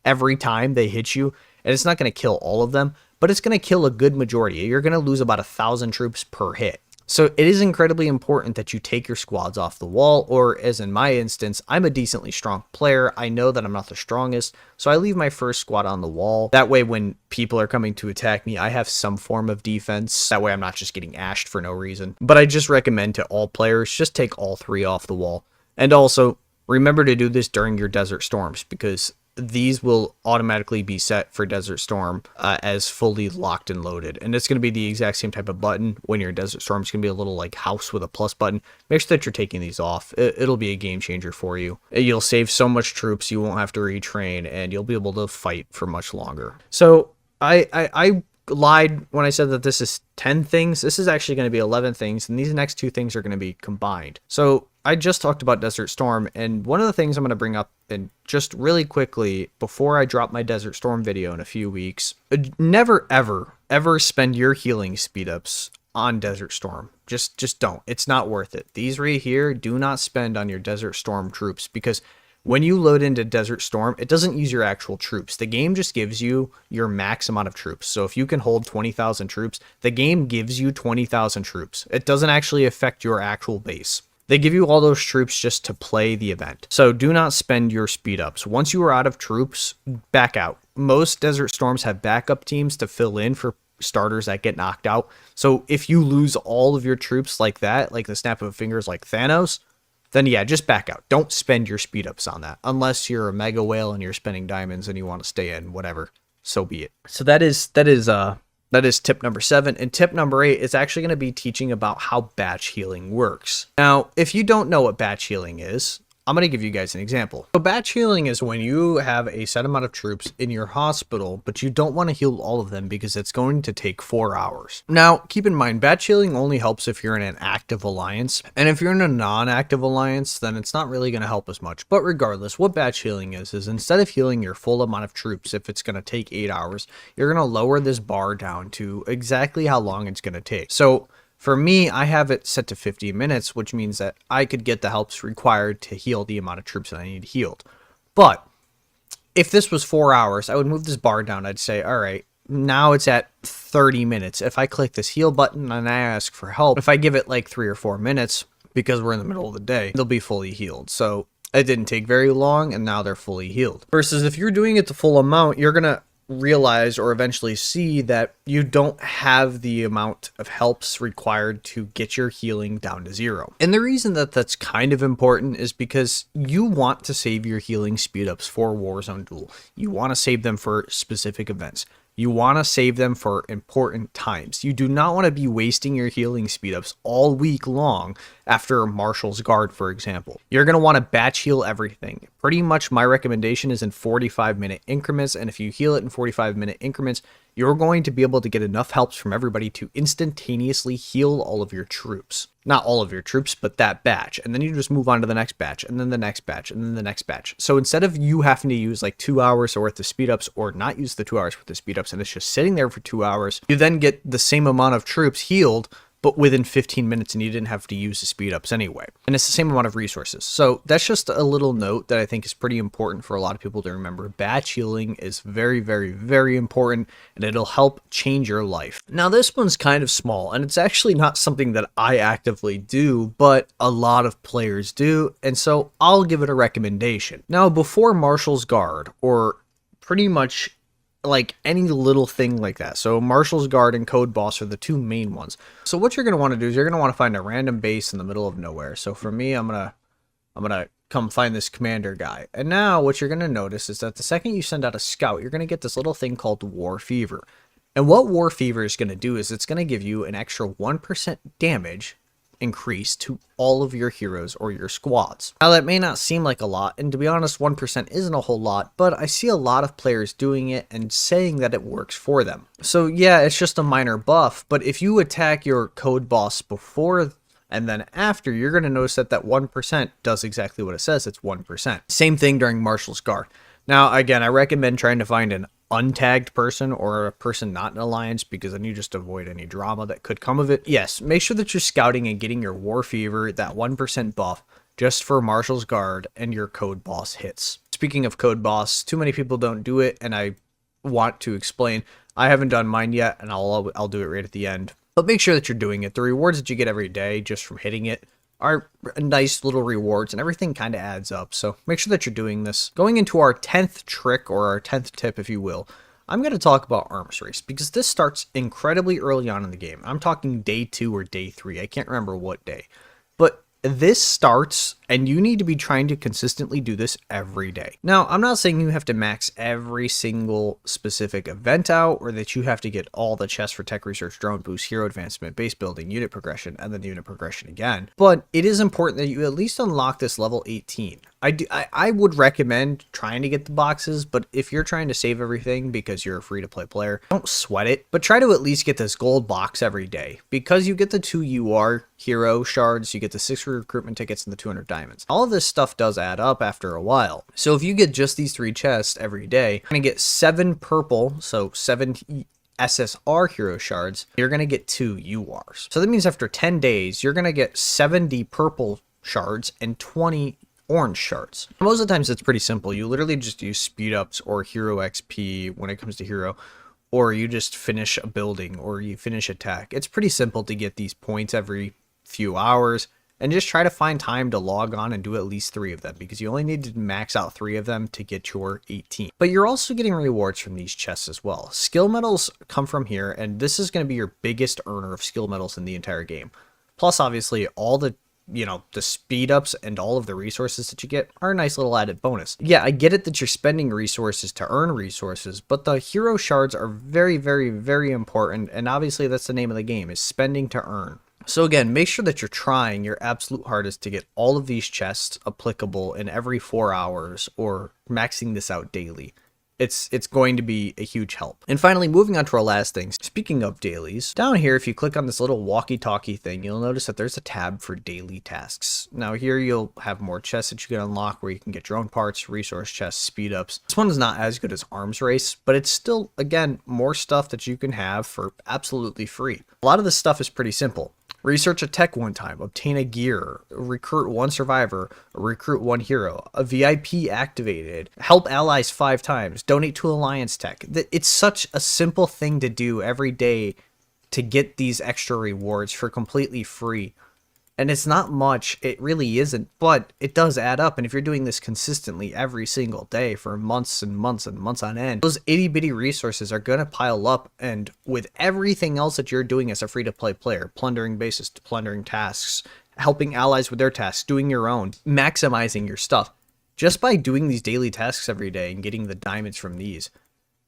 every time they hit you. And it's not going to kill all of them, but it's going to kill a good majority. You're going to lose about 1,000 troops per hit. So it is incredibly important that you take your squads off the wall, or as in my instance, I'm a decently strong player. I know that I'm not the strongest, so I leave my first squad on the wall. That way when people are coming to attack me, I have some form of defense. That way I'm not just getting ashed for no reason. But I just recommend to all players, just take all 3 off the wall. And also, remember to do this during your Desert Storms, because these will automatically be set for Desert Storm as fully locked and loaded. And it's going to be the exact same type of button when you're in Desert Storm. It's going to be a little like house with a plus button. Make sure that you're taking these off. It'll be a game changer for you. You'll save so much troops, you won't have to retrain, and you'll be able to fight for much longer. So I lied when I said that this is 10 things. This is actually going to be 11 things, and these next 2 things are going to be combined. So I just talked about Desert Storm, and one of the things I'm going to bring up, and just really quickly before I drop my Desert Storm video in a few weeks, never ever spend your healing speed ups on Desert Storm. Just don't. It's not worth it. These right here, do not spend on your Desert Storm troops, because when you load into Desert Storm, it doesn't use your actual troops. The game just gives you your max amount of troops. So if you can hold 20,000 troops, the game gives you 20,000 troops. It doesn't actually affect your actual base. They give you all those troops just to play the event. So do not spend your speed ups. Once you are out of troops, back out. Most Desert Storms have backup teams to fill in for starters that get knocked out. So if you lose all of your troops like that, like the snap of fingers like Thanos, then yeah, just back out. Don't spend your speed ups on that. Unless you're a mega whale and you're spending diamonds and you want to stay in, whatever. So be it. So that is tip number 7. And tip number 8 is actually going to be teaching about how batch healing works. Now, if you don't know what batch healing is, I'm going to give you guys an example. So batch healing is when you have a set amount of troops in your hospital, but you don't want to heal all of them because it's going to take 4 hours. Now, keep in mind, batch healing only helps if you're in an active alliance. And if you're in a non-active alliance, then it's not really going to help as much. But regardless, what batch healing is instead of healing your full amount of troops, if it's going to take 8 hours, you're going to lower this bar down to exactly how long it's going to take. So for me, I have it set to 50 minutes, which means that I could get the helps required to heal the amount of troops that I need healed. But if this was 4 hours, I would move this bar down. I'd say, all right, now it's at 30 minutes. If I click this heal button and I ask for help, if I give it like 3 or 4 minutes, because we're in the middle of the day, they'll be fully healed. So it didn't take very long, and now they're fully healed. Versus if you're doing it the full amount, you're going to realize or eventually see that you don't have the amount of helps required to get your healing down to 0. And the reason that that's kind of important is because you want to save your healing speed ups for Warzone Duel. You want to save them for specific events. You want to save them for important times. You do not want to be wasting your healing speed ups all week long after Marshal's Guard, for example. You're going to want to batch heal everything. Pretty much my recommendation is in 45-minute increments, and if you heal it in 45-minute increments, you're going to be able to get enough helps from everybody to instantaneously heal all of your troops. Not all of your troops, but that batch. And then you just move on to the next batch, and then the next batch, and then the next batch. So instead of you having to use like 2 hours worth of speed ups or not use the 2 hours worth of speed ups and it's just sitting there for 2 hours, you then get the same amount of troops healed, but within 15 minutes, and you didn't have to use the speed ups anyway. And it's the same amount of resources. So that's just a little note that I think is pretty important for a lot of people to remember. Batch healing is very, very, very important, and it'll help change your life. Now, this one's kind of small, and it's actually not something that I actively do, but a lot of players do, and so I'll give it a recommendation. Now, before Marshal's Guard, or pretty much like any little thing like that. So Marshal's Guard and Code Boss are the 2 main ones. So what you're going to want to do is you're going to want to find a random base in the middle of nowhere. So for me, I'm going to come find this commander guy. And now what you're going to notice is that the second you send out a scout, you're going to get this little thing called War Fever. And what War Fever is going to do is it's going to give you an extra 1% damage increase to all of your heroes or your squads. Now that may not seem like a lot, and to be honest, 1% isn't a whole lot, but I see a lot of players doing it and saying that it works for them. So yeah, it's just a minor buff, but if you attack your Code Boss before and then after, you're going to notice that that 1% does exactly what it says. It's 1%. Same thing during Marshal's Guard. Now, again, I recommend trying to find an untagged person or a person not in alliance, because then you just avoid any drama that could come of it. Yes, make sure that you're scouting and getting your War Fever, that 1% buff, just for Marshal's Guard and your Code Boss hits. Speaking of Code Boss, too many people don't do it, and I want to explain. I haven't done mine yet, and I'll do it right at the end. But make sure that you're doing it. The rewards that you get every day just from hitting it are nice little rewards, and everything kind of adds up. So make sure that you're doing this. Going into our 10th trick, or our 10th tip, if you will, I'm going to talk about Arms Race, because this starts incredibly early on in the game. I'm talking day 2 or day 3. I can't remember what day. But this starts, and you need to be trying to consistently do this every day. Now, I'm not saying you have to max every single specific event out, or that you have to get all the chests for tech research, drone boost, hero advancement, base building, unit progression, and then unit progression again. But it is important that you at least unlock this level 18. I would recommend trying to get the boxes, but if you're trying to save everything because you're a free-to-play player, don't sweat it, but try to at least get this gold box every day. Because you get the 2 UR hero shards, you get the 6 recruitment tickets, and the 200 diamonds. All of this stuff does add up after a while. So if you get just these 3 chests every day, you're going to get 7 purple, so 7 SSR hero shards, you're going to get 2 URs. So that means after 10 days, you're going to get 70 purple shards and 20 orange shards. Most of the times it's pretty simple. You literally just use speed ups or hero XP when it comes to hero, or you just finish a building or you finish a tech. It's pretty simple to get these points every few hours, and just try to find time to log on and do at least 3 of them, because you only need to max out 3 of them to get your 18. But you're also getting rewards from these chests as well. Skill medals come from here, and this is going to be your biggest earner of skill medals in the entire game. Plus, obviously, all the the speed ups and all of the resources that you get are a nice little added bonus. Yeah, I get it that you're spending resources to earn resources, but the hero shards are very, very, very important, and obviously that's the name of the game, is spending to earn. So again, make sure that you're trying your absolute hardest to get all of these chests applicable in every 4 hours, or maxing this out daily. It's going to be a huge help. And finally, moving on to our last thing. Speaking of dailies, down here, if you click on this little walkie-talkie thing, you'll notice that there's a tab for daily tasks. Now here you'll have more chests that you can unlock, where you can get drone parts, resource chests, speed ups. This one is not as good as Arms Race, but it's still, again, more stuff that you can have for absolutely free. A lot of this stuff is pretty simple. Research a tech 1 time, obtain a gear, recruit 1 survivor, recruit 1 hero, a VIP activated, help allies 5 times, donate to Alliance Tech. It's such a simple thing to do every day to get these extra rewards for completely free. And it's not much, it really isn't, but it does add up. And if you're doing this consistently every single day for months and months and months on end, those itty bitty resources are going to pile up. And with everything else that you're doing as a free-to-play player, plundering bases, plundering tasks, helping allies with their tasks, doing your own, maximizing your stuff, just by doing these daily tasks every day and getting the diamonds from these,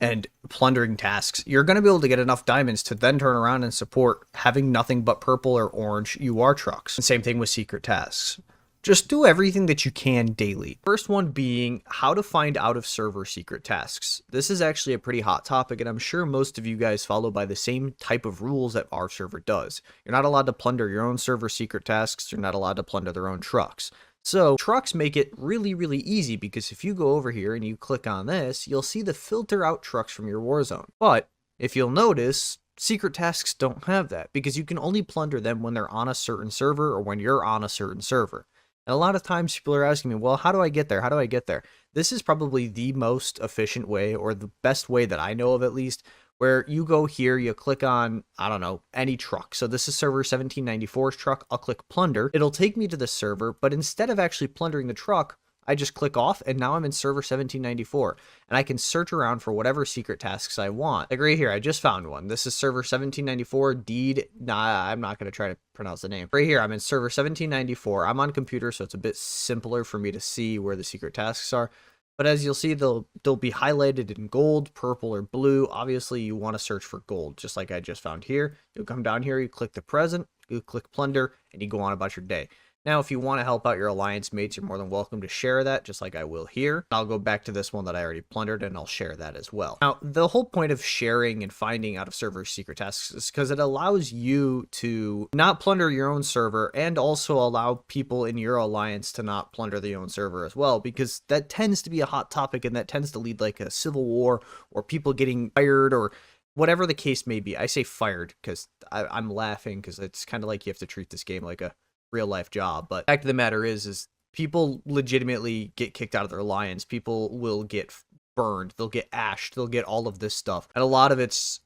and plundering tasks, you're going to be able to get enough diamonds to then turn around and support having nothing but purple or orange UR trucks. And same thing with secret tasks. Just do everything that you can daily. First one being how to find out of server secret tasks. This is actually a pretty hot topic, and I'm sure most of you guys follow by the same type of rules that our server does. You're not allowed to plunder your own server secret tasks. You're not allowed to plunder their own trucks. So trucks make it really, really easy, because if you go over here and you click on this, you'll see the filter out trucks from your war zone. But if you'll notice, secret tasks don't have that, because you can only plunder them when they're on a certain server or when you're on a certain server. And a lot of times people are asking me, well, how do I get there? How do I get there? This is probably the most efficient way, or the best way that I know of at least, where you go here, you click on, I don't know, any truck. So this is server 1794's truck. I'll click plunder. It'll take me to the server, but instead of actually plundering the truck, I just click off, and now I'm in server 1794, and I can search around for whatever secret tasks I want. Like right here, I just found one. This is server 1794 deed. Nah, I'm not going to try to pronounce the name. Right here, I'm in server 1794. I'm on computer, so it's a bit simpler for me to see where the secret tasks are. But as you'll see, they'll be highlighted in gold, purple, or blue. Obviously, you want to search for gold, just like I just found here. You'll come down here, you click the present, you click plunder, and you go on about your day. Now, if you want to help out your alliance mates, you're more than welcome to share that, just like I will here. I'll go back to this one that I already plundered, and I'll share that as well. Now, the whole point of sharing and finding out of server secret tasks is because it allows you to not plunder your own server, and also allow people in your alliance to not plunder their own server as well, because that tends to be a hot topic, and that tends to lead like a civil war, or people getting fired, or whatever the case may be. I say fired because I'm laughing, because it's kind of like you have to treat this game like a real life job. But the fact of the matter is people legitimately get kicked out of their alliance. People will get burned, they'll get ashed, they'll get all of this stuff, and a lot of it's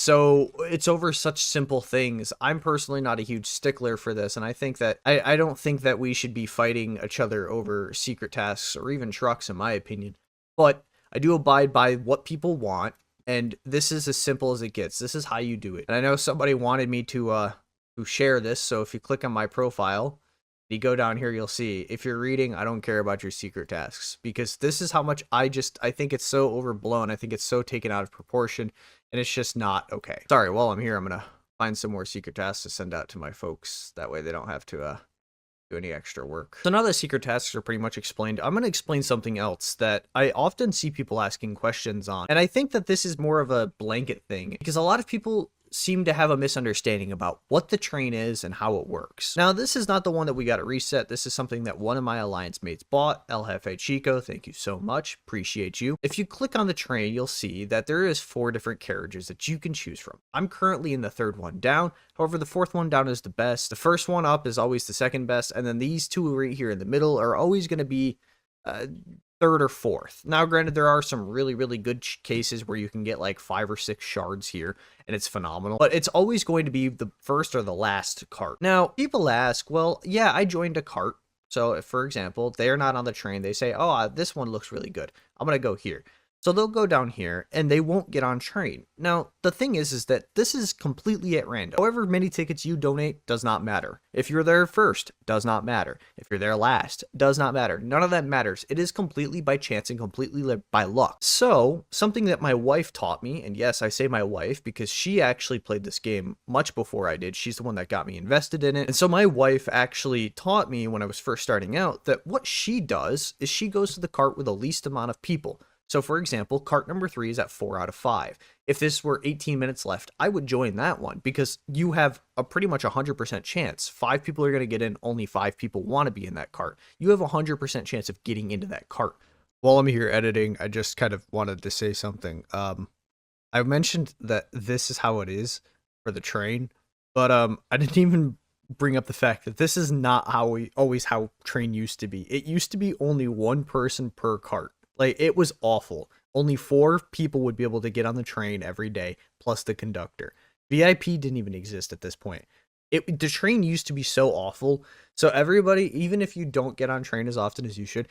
over such simple things. I'm personally not a huge stickler for this, and I think that I don't think that we should be fighting each other over secret tasks or even trucks, in my opinion. But I do abide by what people want, and this is as simple as it gets. This is how you do it. And I know somebody wanted me to share this, so if you click on my profile, You go down here, you'll see if you're reading, I don't care about your secret tasks, because this is how much I think it's so overblown. I think it's so taken out of proportion, and it's just not okay. Sorry, while I'm here, I'm gonna find some more secret tasks to send out to my folks. That way they don't have to do any extra work. So now that secret tasks are pretty much explained, I'm going to explain something else that I often see people asking questions on. And I think that this is more of a blanket thing, because a lot of people seem to have a misunderstanding about what the train is and how it works. Now, this is not the one that we got to reset. This is something that one of my alliance mates bought. El Jefe Chico, thank you so much. Appreciate you. If you click on the train, you'll see that there is 4 different carriages that you can choose from. I'm currently in the 3rd one down. However, the 4th one down is the best. The first one up is always the 2nd best. And then these 2 right here in the middle are always going to be 3rd or 4th. Now, granted, there are some really good cases where you can get like 5 or 6 shards here, and it's phenomenal, but it's always going to be the first or the last cart. Now, people ask, well, yeah, I joined a cart. So, if, for example, they're not on the train, they say, oh, this one looks really good, I'm going to go here. So they'll go down here and they won't get on train. Now, the thing is that this is completely at random. However many tickets you donate does not matter. If you're there first, does not matter. If you're there last, does not matter. None of that matters. It is completely by chance and completely by luck. So, something that my wife taught me, and yes, I say my wife because she actually played this game much before I did. She's the one that got me invested in it. And so my wife actually taught me when I was first starting out that what she does is she goes to the cart with the least amount of people. So for example, cart number 3 is at 4 out of 5. If this were 18 minutes left, I would join that one because you have a pretty much 100% chance. 5 people are going to get in, only 5 people want to be in that cart. You have a 100% chance of getting into that cart. While I'm here editing, I just kind of wanted to say something. I mentioned that this is how it is for the train, but I didn't even bring up the fact that this is not how train used to be. It used to be only 1 person per cart. Like, it was awful. Only 4 people would be able to get on the train every day, plus the conductor. VIP didn't even exist at this point. The train used to be so awful. So everybody, even if you don't get on train as often as you should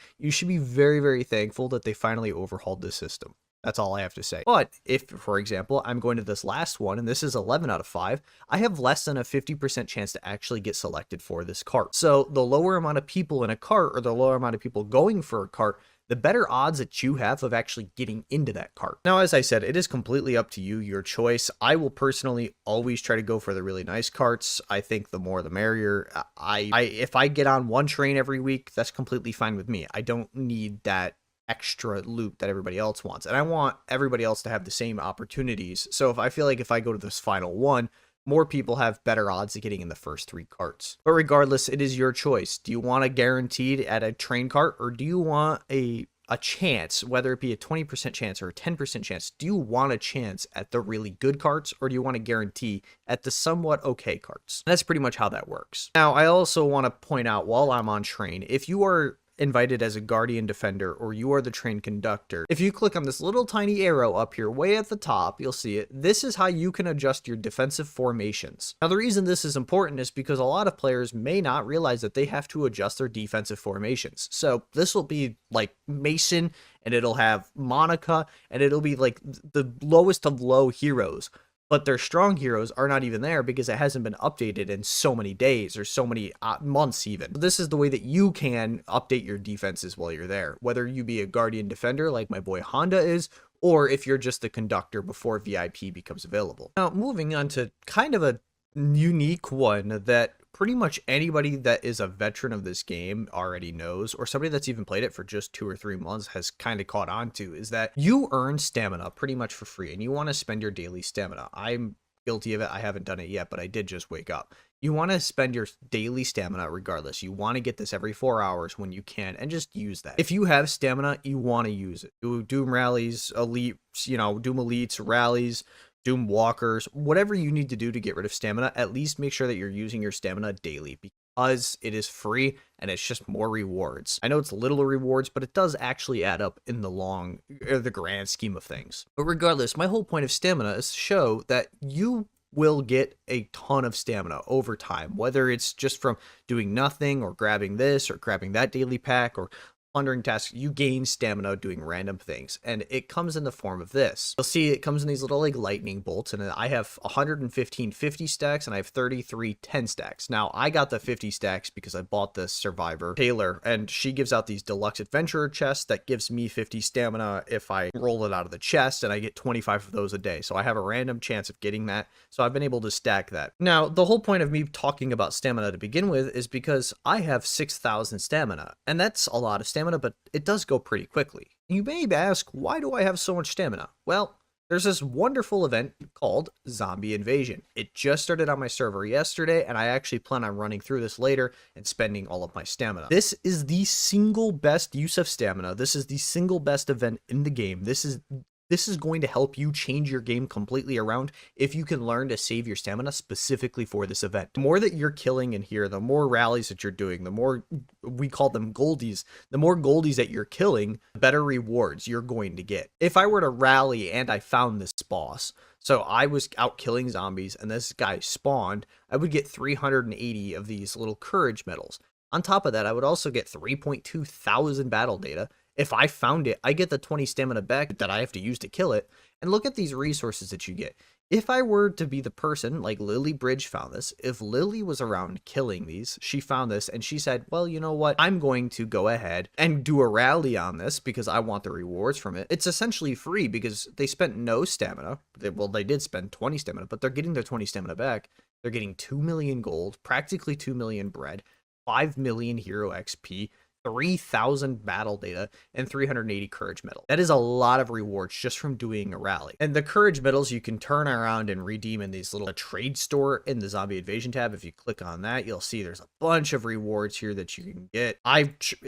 be very thankful that they finally overhauled the system. That's all I have to say. But if, for example, I'm going to this last one, and this is 11 out of 5, I have less than a 50% chance to actually get selected for this cart. So the lower amount of people in a cart, or the lower amount of people going for a cart, the better odds that you have of actually getting into that cart. Now, as I said, it is completely up to you, your choice. I will personally always try to go for the really nice carts. I think the more the merrier. If I get on one train every week, that's completely fine with me. I don't need that extra loop that everybody else wants. And I want everybody else to have the same opportunities. So if I feel like if I go to this final one, more people have better odds of getting in the first 3 carts. But regardless, it is your choice. Do you want a guaranteed at a train cart, or do you want a chance, whether it be a 20% chance or a 10% chance? Do you want a chance at the really good carts, or do you want a guarantee at the somewhat okay carts? And that's pretty much how that works. Now, I also want to point out while I'm on train, if you are invited as a guardian defender, or you are the train conductor, if you click on this little tiny arrow up here way at the top, you'll see it. This is how you can adjust your defensive formations. Now, the reason this is important is because a lot of players may not realize that they have to adjust their defensive formations. So this will be like Mason, and it'll have Monica, and it'll be like the lowest of low heroes. But their strong heroes are not even there because it hasn't been updated in so many days or so many months even. This is the way that you can update your defenses while you're there, whether you be a guardian defender like my boy Honda is, or if you're just the conductor before VIP becomes available. Now, moving on to kind of a unique one that pretty much anybody that is a veteran of this game already knows, or somebody that's even played it for just 2 or 3 months has kind of caught on to, is that you earn stamina pretty much for free, and you want to spend your daily stamina. I'm guilty of it. I haven't done it yet, but I did just wake up. You want to spend your daily stamina regardless. You want to get this every 4 hours when you can, and just use that. If you have stamina, you want to use it. Do Doom rallies, elite, Doom elites, rallies, Doom walkers, whatever you need to do to get rid of stamina, at least make sure that you're using your stamina daily, because it is free and it's just more rewards. I know it's little rewards, but it does actually add up in the grand scheme of things. But regardless, my whole point of stamina is to show that you will get a ton of stamina over time, whether it's just from doing nothing or grabbing this or grabbing that daily pack or plundering tasks, you gain stamina doing random things, and it comes in the form of this. You'll see it comes in these little like lightning bolts, and I have 115 50 stacks and I have 33 10 stacks. Now I got the 50 stacks because I bought this survivor Taylor, and she gives out these deluxe adventurer chests that gives me 50 stamina if I roll it out of the chest, and I get 25 of those a day. So I have a random chance of getting that. So I've been able to stack that. Now the whole point of me talking about stamina to begin with is because I have 6,000 stamina, and that's a lot of stamina, but it does go pretty quickly. You may ask, why do I have so much stamina? Well, there's this wonderful event called Zombie Invasion. It just started on my server yesterday, and I actually plan on running through this later and spending all of my stamina. This is the single best use of stamina. This is the single best event in the game. This is going to help you change your game completely around if you can learn to save your stamina specifically for this event. The more that you're killing in here, the more rallies that you're doing, the more, we call them goldies, the more goldies that you're killing, the better rewards you're going to get. If I were to rally and I found this boss, so I was out killing zombies and this guy spawned, I would get 380 of these little courage medals. On top of that, I would also get 3.2 thousand battle data. If I found it, I get the 20 stamina back that I have to use to kill it. And look at these resources that you get. If I were to be the person, like Lily Bridge found this, if Lily was around killing these, she found this and she said, well, you know what? I'm going to go ahead and do a rally on this because I want the rewards from it. It's essentially free because they spent no stamina. Well, they did spend 20 stamina, but they're getting their 20 stamina back. They're getting 2 million gold, practically 2 million bread, 5 million hero XP, 3,000 battle data, and 380 courage medal. That is a lot of rewards just from doing a rally. And the courage medals you can turn around and redeem in these little trade store in the Zombie Invasion tab. If you click on that, you'll see there's a bunch of rewards here that you can get.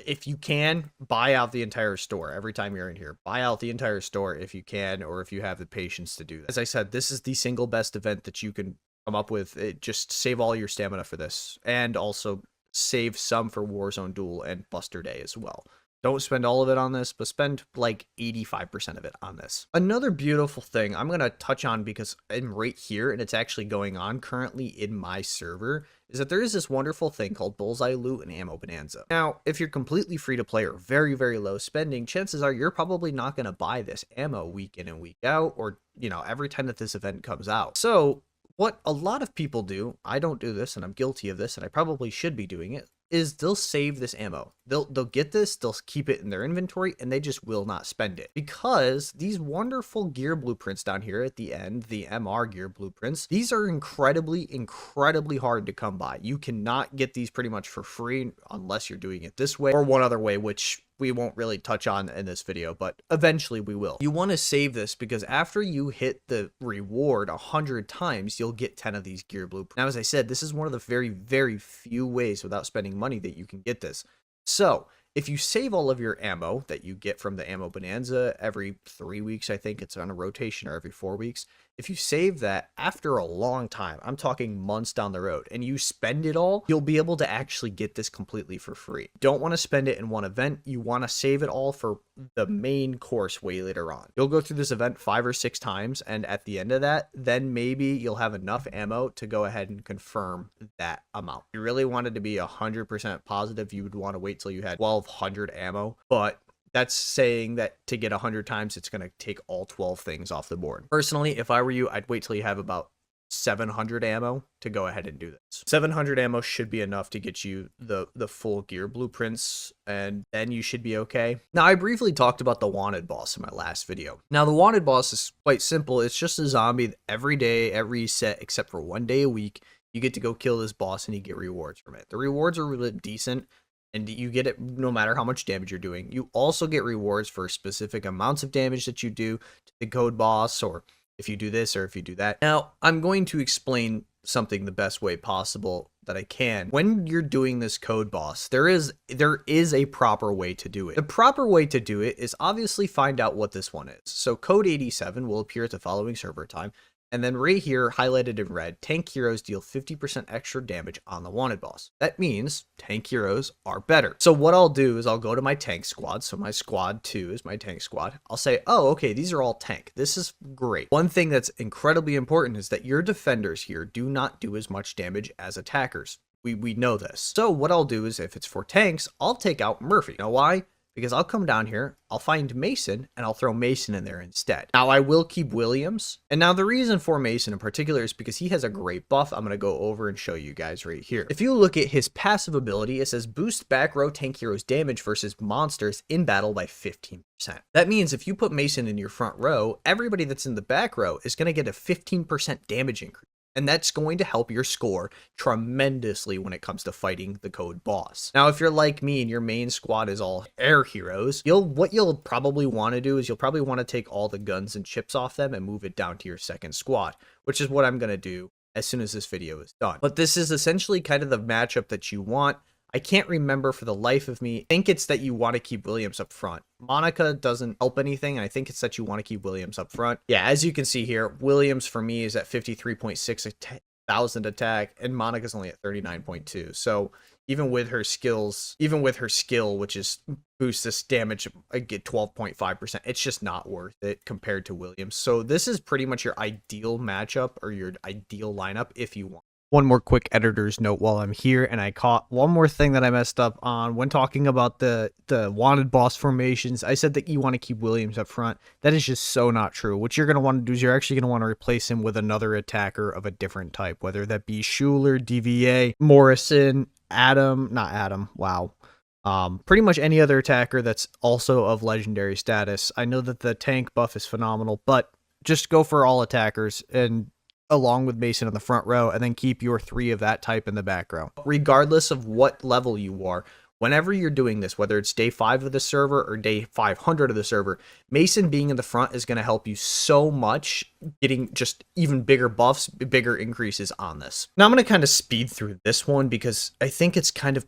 If you can, buy out the entire store every time you're in here. Buy out the entire store if you can, or if you have the patience to do that. As I said, this is the single best event that you can come up with. Just save all your stamina for this, and also save some for Warzone Duel and Buster Day as well. Don't spend all of it on this, but spend like 85% of it on this. Another beautiful thing I'm going to touch on because I'm right here and it's actually going on currently in my server is that there is this wonderful thing called Bullseye Loot and Ammo Bonanza. Now, if you're completely free to play or very, very low spending, chances are you're probably not going to buy this ammo week in and week out, or, you know, every time that this event comes out. So what a lot of people do, I don't do this and I'm guilty of this and I probably should be doing it, is they'll save this ammo. They'll get this, they'll keep it in their inventory, and they just will not spend it. Because these wonderful gear blueprints down here at the end, the MR gear blueprints, these are incredibly, incredibly hard to come by. You cannot get these pretty much for free unless you're doing it this way or one other way, which we won't really touch on in this video, but eventually we will. You want to save this because after you hit the reward 100 times, you'll get 10 of these gear blueprints. Now, as I said, this is one of the very, very few ways without spending money that you can get this. So if you save all of your ammo that you get from the Ammo Bonanza every 3 weeks, I think it's on a rotation, or every 4 weeks, if you save that after a long time, I'm talking months down the road, and you spend it all, you'll be able to actually get this completely for free. Don't want to spend it in one event. You want to save it all for the main course way later on. You'll go through this event 5 or 6 times, and at the end of that, then maybe you'll have enough ammo to go ahead and confirm that amount. If you really wanted to be 100% positive, you would want to wait till you had 1,200 ammo, but that's saying that to get 100 times, it's going to take all 12 things off the board. Personally, if I were you, I'd wait till you have about 700 ammo to go ahead and do this. 700 ammo should be enough to get you the full gear blueprints, and then you should be okay. Now, I briefly talked about the wanted boss in my last video. Now, the wanted boss is quite simple. It's just a zombie every day, every set, except for 1 day a week. You get to go kill this boss and you get rewards from it. The rewards are really decent, and you get it no matter how much damage you're doing. You also get rewards for specific amounts of damage that you do to the code boss, or if you do this or if you do that. Now, I'm going to explain something the best way possible that I can. When you're doing this code boss, there is a proper way to do it. The proper way to do it is obviously find out what this one is. So code 87 will appear at the following server time. And then right here, highlighted in red, tank heroes deal 50% extra damage on the wanted boss. That means tank heroes are better. So what I'll do is I'll go to my tank squad. So my squad 2 is my tank squad. I'll say, oh, okay, these are all tank. This is great. One thing that's incredibly important is that your defenders here do not do as much damage as attackers. We know this. So what I'll do is if it's for tanks, I'll take out Murphy. You know why? because I'll come down here, I'll find Mason, and I'll throw Mason in there instead. Now, I will keep Williams. And now the reason for Mason in particular is because he has a great buff. I'm going to go over and show you guys right here. If you look at his passive ability, it says boost back row tank heroes damage versus monsters in battle by 15%. That means if you put Mason in your front row, everybody that's in the back row is going to get a 15% damage increase. And that's going to help your score tremendously when it comes to fighting the code boss. Now, if you're like me and your main squad is all air heroes, what you'll probably want to do is you'll probably want to take all the guns and chips off them and move it down to your second squad, which is what I'm going to do as soon as this video is done. But this is essentially kind of the matchup that you want. I can't remember for the life of me. I think it's that you want to keep Williams up front. Monica doesn't help anything, and I think it's that you want to keep Williams up front. Yeah, as you can see here, Williams for me is at 53.6 thousand attack, and Monica's only at 39.2. So even with her skills, even with her skill, which is boost this damage, I get 12.5%. It's just not worth it compared to Williams. So this is pretty much your ideal matchup or your ideal lineup if you want. One more quick editor's note while I'm here, and I caught one more thing that I messed up on when talking about the wanted boss formations. I said that you want to keep Williams up front. That is just so not true. What you're going to want to do is you're actually going to want to replace him with another attacker of a different type, whether that be Schuler, DVA, Morrison, pretty much any other attacker that's also of legendary status. I know that the tank buff is phenomenal, but just go for all attackers and along with Mason in the front row, and then keep your 3 of that type in the back row. Regardless of what level you are, whenever you're doing this, whether it's day 5 of the server or day 500 of the server, Mason being in the front is going to help you so much, getting just even bigger buffs, bigger increases on this. Now I'm going to kind of speed through this one because I think it's kind of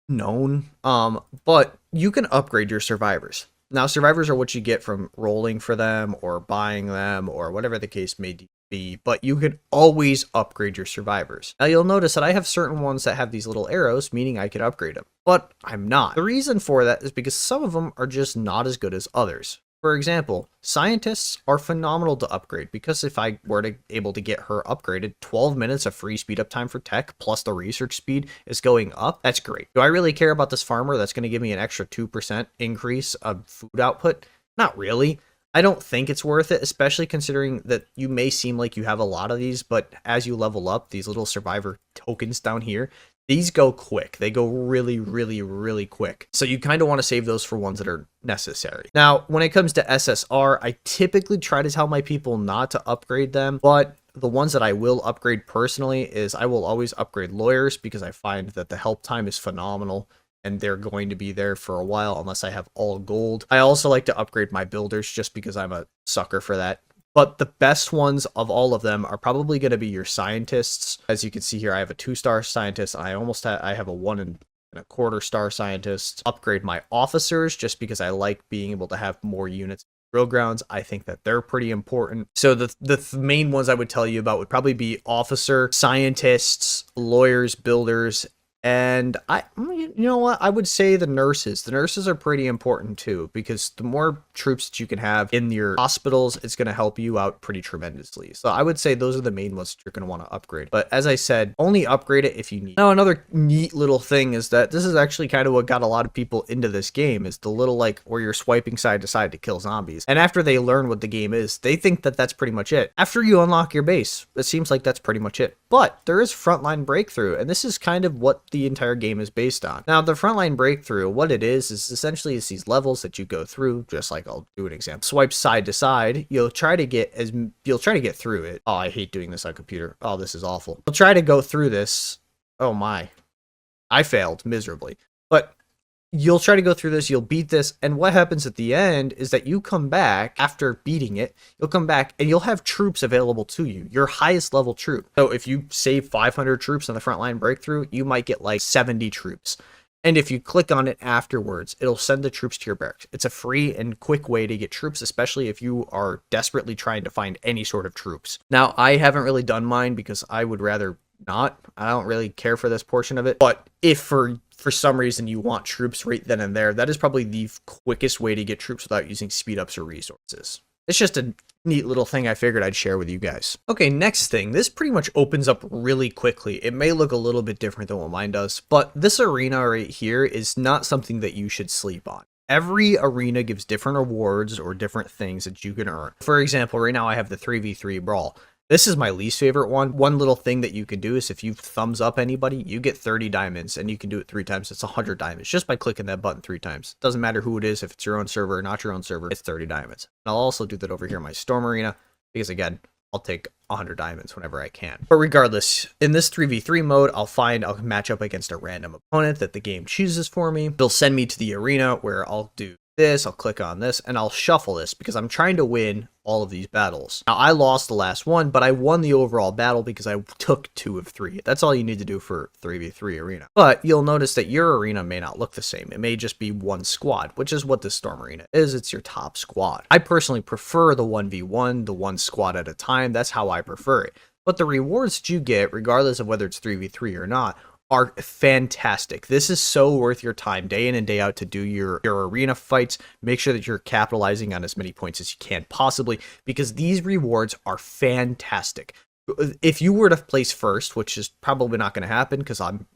known, but you can upgrade your survivors. Now, survivors are what you get from rolling for them or buying them or whatever the case may be, but you can always upgrade your survivors. Now, you'll notice that I have certain ones that have these little arrows, meaning I could upgrade them, but I'm not. The reason for that is because some of them are just not as good as others. For example, scientists are phenomenal to upgrade because if I were to able to get her upgraded, 12 minutes of free speed up time for tech plus the research speed is going up. That's great. Do I really care about this farmer that's going to give me an extra 2% increase of food output? Not really. I don't think it's worth it, especially considering that you may seem like you have a lot of these, but as you level up, these little survivor tokens down here, these go quick. They go really, really, really quick. So you kind of want to save those for ones that are necessary. Now, when it comes to SSR, I typically try to tell my people not to upgrade them, but the ones that I will upgrade personally is I will always upgrade lawyers because I find that the help time is phenomenal and they're going to be there for a while unless I have all gold. I also like to upgrade my builders just because I'm a sucker for that. But the best ones of all of them are probably going to be your scientists. As you can see here, I have a 2-star scientist. I have a 1.25 star scientist. Upgrade my officers just because I like being able to have more units. Drill grounds, I think that they're pretty important. So the main ones I would tell you about would probably be officer, scientists, lawyers, builders, and you know what? I would say the nurses. The nurses are pretty important too, because the more troops that you can have in your hospitals, it's going to help you out pretty tremendously. So I would say those are the main ones that you're going to want to upgrade. But as I said, only upgrade it if you need. Now, another neat little thing is that this is actually kind of what got a lot of people into this game, is the little like where you're swiping side to side to kill zombies. And after they learn what the game is, they think that that's pretty much it. After you unlock your base, it seems like that's pretty much it. But there is frontline breakthrough, and this is kind of what the entire game is based on. Now, the frontline breakthrough, what it is essentially is these levels that you go through, just like I'll do an example. Swipe side to side, you'll try to get through it. Oh, I hate doing this on computer. Oh, this is awful. You'll try to go through this. Oh my. I failed miserably. But you'll try to go through this, you'll beat this, and what happens at the end is that you come back after beating it, you'll come back and you'll have troops available to you, your highest level troop. So if you save 500 troops on the frontline breakthrough, you might get like 70 troops. And if you click on it afterwards, it'll send the troops to your barracks. It's a free and quick way to get troops, especially if you are desperately trying to find any sort of troops. Now, I haven't really done mine because I would rather not. I don't really care for this portion of it. But if for some reason you want troops right then and there, that is probably the quickest way to get troops without using speed ups or resources. It's just a neat little thing I figured I'd share with you guys. Okay, next thing. This pretty much opens up really quickly. It may look a little bit different than what mine does, but this arena right here is not something that you should sleep on. every arena gives different rewards or different things that you can earn. For example, right now I have the 3v3 brawl. This is my least favorite one. One little thing that you can do is if you thumbs up anybody, you get 30 diamonds, and you can do it 3 times. It's 100 diamonds just by clicking that button 3 times. Doesn't matter who it is, if it's your own server or not your own server, it's 30 diamonds. And I'll also do that over here in my Storm Arena because, again, I'll take 100 diamonds whenever I can. But regardless, in this 3v3 mode, I'll match up against a random opponent that the game chooses for me. They'll send me to the arena where I'll do this, I'll click on this, and I'll shuffle this because I'm trying to win all of these battles. Now, I lost the last one, but I won the overall battle because I took 2 of 3. That's all you need to do for 3v3 arena. But you'll notice that your arena may not look the same. It may just be one squad, which is what this Storm Arena is. It's your top squad. I personally prefer the 1v1, the one squad at a time. That's how I prefer it. But the rewards that you get, regardless of whether it's 3v3 or not, are fantastic. This is so worth your time day in and day out to do your arena fights. Make sure that you're capitalizing on as many points as you can possibly, because these rewards are fantastic. If you were to place first, which is probably not going to happen because I'm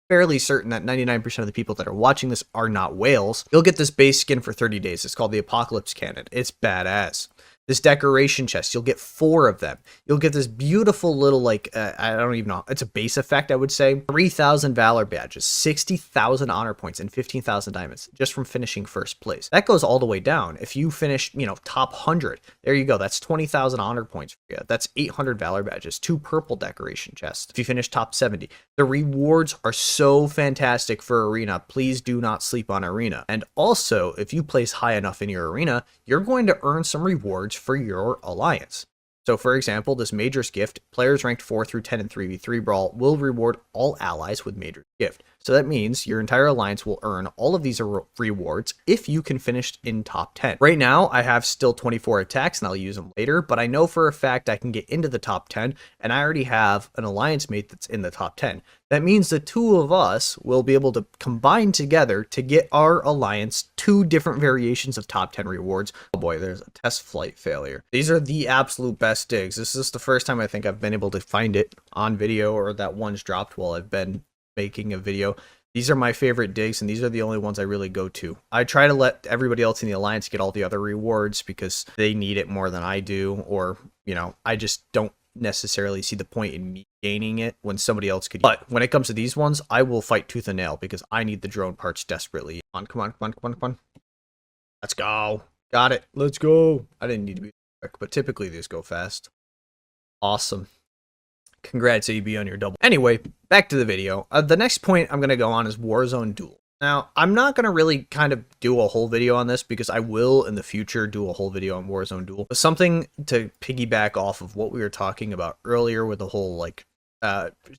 fairly certain that 99% of the people that are watching this are not whales, you'll get this base skin for 30 days. It's called the Apocalypse Cannon. It's badass. This decoration chest, you'll get 4 of them. You'll get this beautiful little, like, I don't even know. It's a base effect, I would say. 3,000 Valor badges, 60,000 honor points, and 15,000 diamonds just from finishing first place. That goes all the way down. If you finish, top 100, there you go. That's 20,000 honor points for you. That's 800 Valor badges, 2 purple decoration chests. If you finish top 70, the rewards are so fantastic for arena. Please do not sleep on arena. And also, if you place high enough in your arena, you're going to earn some rewards for your alliance. So for example, this Major's Gift, players ranked 4 through 10 in 3v3 Brawl will reward all allies with Major's Gift. So that means your entire alliance will earn all of these rewards if you can finish in top 10. Right now, I have still 24 attacks and I'll use them later, but I know for a fact I can get into the top 10 and I already have an alliance mate that's in the top 10. That means the 2 of us will be able to combine together to get our alliance 2 different variations of top 10 rewards. Oh boy, there's a test flight failure. These are the absolute best digs. This is the first time I think I've been able to find it on video, or that one's dropped while I've been making a video. These are my favorite digs, and these are the only ones I really go to. I try to let everybody else in the alliance get all the other rewards because they need it more than I do, or, I just don't necessarily see the point in me gaining it when somebody else could. But when it comes to these ones, I will fight tooth and nail because I need the drone parts desperately. Come on. Let's go. Got it. Let's go. I didn't need to be quick, but typically these go fast. Awesome. Congrats, AB, on your double. Anyway, back to the video. The next point I'm going to go on is Warzone Duel. Now, I'm not going to really kind of do a whole video on this because I will in the future do a whole video on Warzone Duel. But something to piggyback off of what we were talking about earlier with the whole,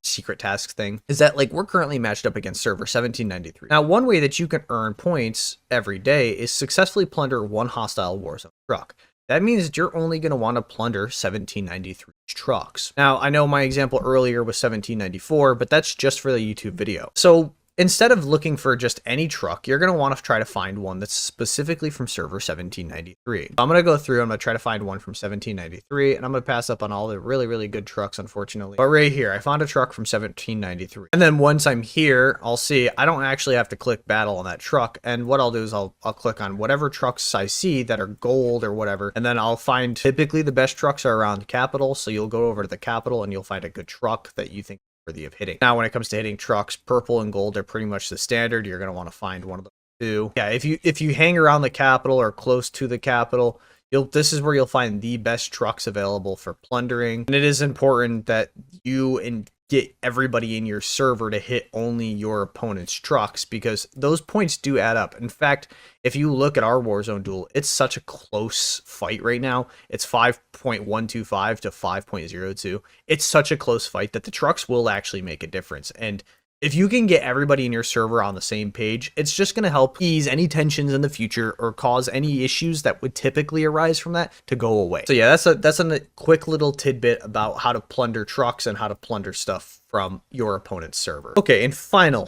secret task thing is that, we're currently matched up against server 1793. Now, one way that you can earn points every day is successfully plunder one hostile Warzone truck. That means that you're only going to want to plunder 1793 trucks. Now, I know my example earlier was 1794, but that's just for the YouTube video. So instead of looking for just any truck, you're going to want to try to find one that's specifically from server 1793. I'm going to go through, I'm going to try to find one from 1793, and I'm going to pass up on all the really, really good trucks, unfortunately. But right here, I found a truck from 1793. And then once I'm here, I'll see I don't actually have to click battle on that truck. And what I'll do is I'll click on whatever trucks I see that are gold or whatever. And then I'll find typically the best trucks are around the capital. So you'll go over to the capital and you'll find a good truck that you think worthy of hitting. Now, when it comes to hitting trucks, purple and gold are pretty much the standard. You're going to want to find one of the 2. Yeah, if you hang around the capital or close to the capital, this is where you'll find the best trucks available for plundering. And it is important that you get everybody in your server to hit only your opponent's trucks because those points do add up. In fact, if you look at our Warzone Duel, it's such a close fight right now. It's 5.125 to 5.02. It's such a close fight that the trucks will actually make a difference. And if you can get everybody in your server on the same page, it's just going to help ease any tensions in the future or cause any issues that would typically arise from that to go away. So yeah, that's a quick little tidbit about how to plunder trucks and how to plunder stuff from your opponent's server. Okay, and final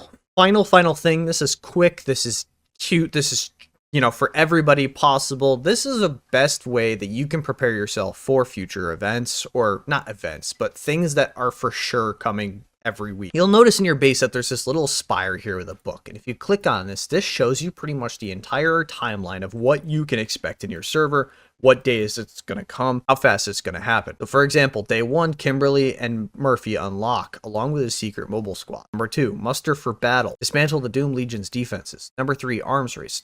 thing. This is quick. This is cute. This is, for everybody possible. This is the best way that you can prepare yourself for future events, or not events, but things that are for sure coming every week. You'll notice in your base that there's this little spire here with a book, and if you click on this, this shows you pretty much the entire timeline of what you can expect in your server, what days it's going to come, how fast it's going to happen. So for example, day 1, Kimberly and Murphy unlock, along with a secret mobile squad. Number 2, muster for battle, dismantle the Doom Legion's defenses. Number 3, arms race,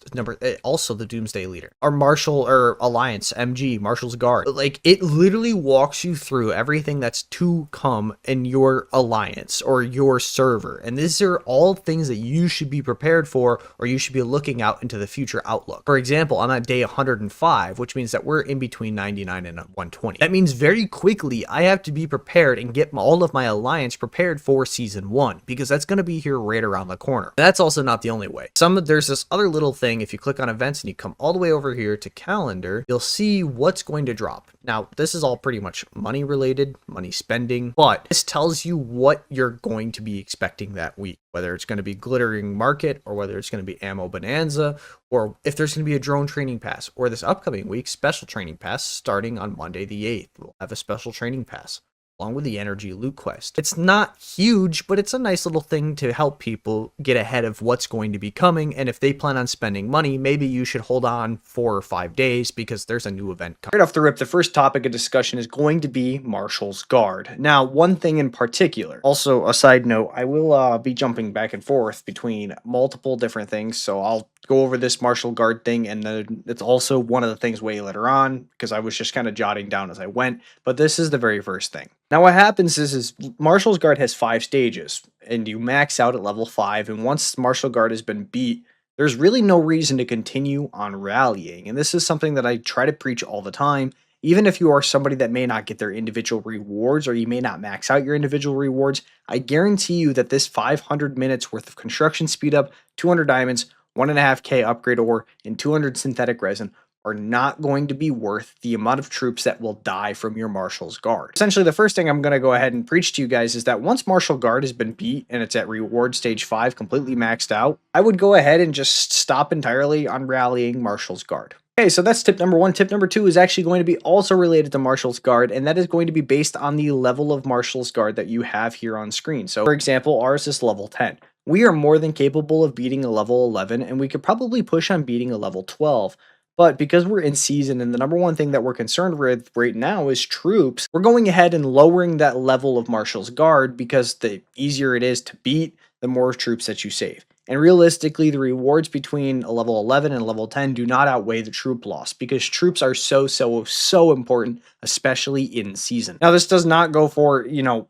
also the Doomsday Leader. Our Marshall or Alliance, MG, Marshall's Guard. Like, it literally walks you through everything that's to come in your alliance or your server. And these are all things that you should be prepared for, or you should be looking out into the future outlook. For example, I'm at day 105, which means that we're in between 99 and 120. That means very quickly I have to be prepared and get all of my alliance prepared for season 1, because that's going to be here right around the corner. That's also not the only way. There's this other little thing. If you click on events and you come all the way over here to calendar, you'll see what's going to drop. Now, this is all pretty much money related, money spending, but this tells you what you're going to be expecting that week, whether it's going to be glittering market, or whether it's going to be ammo bonanza, or if there's going to be a drone training pass, or this upcoming week, special training pass starting on Monday the 8th. We'll have a special training pass along with the energy loot quest. It's not huge, but it's a nice little thing to help people get ahead of what's going to be coming. And if they plan on spending money, maybe you should hold on 4 or 5 days, because there's a new event coming. Right off the rip, the first topic of discussion is going to be Marshall's Guard. Now, one thing in particular, also a side note, I will be jumping back and forth between multiple different things, so I'll go over this Marshall Guard thing, and then it's also one of the things way later on, because I was just kind of jotting down as I went, but this is the very first thing. Now what happens is Marshall's Guard has 5 stages, and you max out at level 5, and once Marshall Guard has been beat, there's really no reason to continue on rallying, and this is something that I try to preach all the time. Even if you are somebody that may not get their individual rewards, or you may not max out your individual rewards, I guarantee you that this 500 minutes worth of construction speed up, 200 diamonds, 1.5k upgrade ore, and 200 synthetic resin are not going to be worth the amount of troops that will die from your Marshall's Guard. Essentially, the first thing I'm going to go ahead and preach to you guys is that once Marshall Guard has been beat and it's at reward stage 5 completely maxed out, I would go ahead and just stop entirely on rallying Marshall's Guard. Okay, so that's tip number 1. Tip number 2 is actually going to be also related to Marshall's Guard, and that is going to be based on the level of Marshall's Guard that you have here on screen. So, for example, ours is level 10. We are more than capable of beating a level 11, and we could probably push on beating a level 12. But because we're in season, and the number one thing that we're concerned with right now is troops, we're going ahead and lowering that level of Marshall's Guard, because the easier it is to beat, the more troops that you save. And realistically, the rewards between a level 11 and a level 10 do not outweigh the troop loss, because troops are so important, especially in season. Now, this does not go for,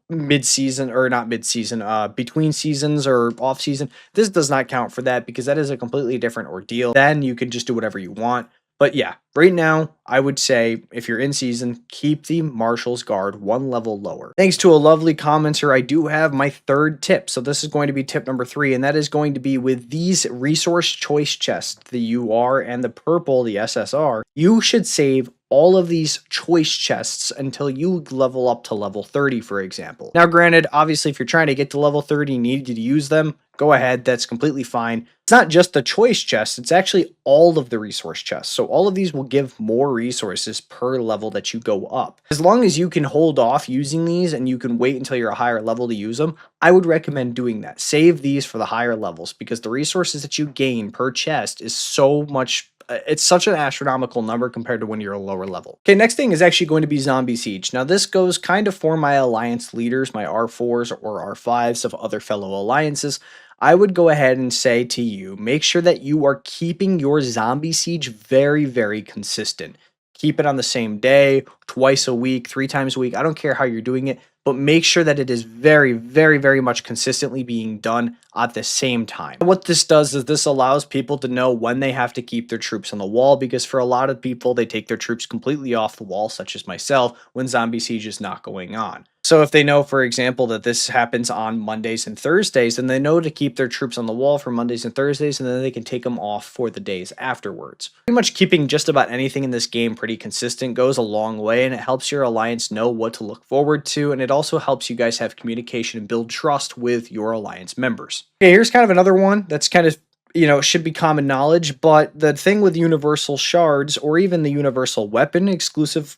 mid-season, or not mid-season, between seasons or off-season. This does not count for that, because that is a completely different ordeal. Then you can just do whatever you want. But yeah, right now, I would say if you're in season, keep the Marshall's Guard 1 level lower. Thanks to a lovely commenter, I do have my 3rd tip. So this is going to be tip number 3, and that is going to be with these resource choice chests, the UR and the purple, the SSR. You should save all of these choice chests until you level up to level 30, for example. Now, granted, obviously, if you're trying to get to level 30 and need to use them, go ahead, that's completely fine. It's not just the choice chests, it's actually all of the resource chests. So all of these will give more resources per level that you go up. As long as you can hold off using these and you can wait until you're a higher level to use them, I would recommend doing that. Save these for the higher levels, because the resources that you gain per chest is so much. It's such an astronomical number compared to when you're a lower level. Okay, next thing is actually going to be Zombie Siege. Now, this goes kind of for my alliance leaders, my R4s or R5s of other fellow alliances. I would go ahead and say to you, make sure that you are keeping your Zombie Siege very, very consistent. Keep it on the same day, twice a week, 3 times a week. I don't care how you're doing it, but make sure that it is very, very, very much consistently being done at the same time. What this does is this allows people to know when they have to keep their troops on the wall, because for a lot of people, they take their troops completely off the wall, such as myself, when Zombie Siege is not going on. So if they know, for example, that this happens on Mondays and Thursdays, then they know to keep their troops on the wall for Mondays and Thursdays, and then they can take them off for the days afterwards. Pretty much keeping just about anything in this game pretty consistent goes a long way, and it helps your alliance know what to look forward to, and it also helps you guys have communication and build trust with your alliance members. Okay, here's kind of another one that's kind of should be common knowledge. But the thing with universal shards, or even the universal weapon exclusive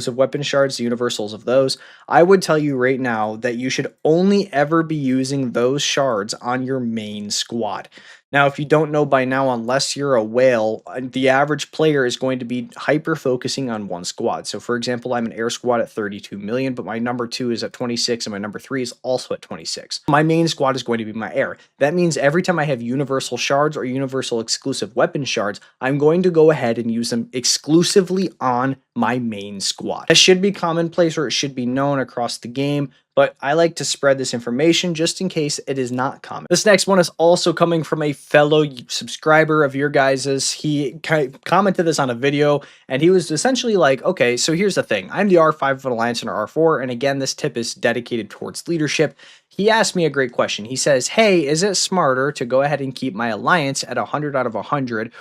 weapon shards, the universals of those, I would tell you right now that you should only ever be using those shards on your main squad. Now, if you don't know by now, unless you're a whale, the average player is going to be hyper focusing on one squad. So, for example, I'm an air squad at 32 million, but my number 2 is at 26, and my number 3 is also at 26. My main squad is going to be my air. That means every time I have universal shards or universal exclusive weapon shards, I'm going to go ahead and use them exclusively on my main squad. That should be commonplace, or it should be known across the game, but I like to spread this information just in case it is not common. This next one is also coming from a fellow subscriber of your guys's. He commented this on a video, and he was essentially like, okay, so here's the thing. I'm the R5 of an Alliance and R4, and again, this tip is dedicated towards leadership. He asked me a great question. He says, hey, is it smarter to go ahead and keep my Alliance at 100 out of 100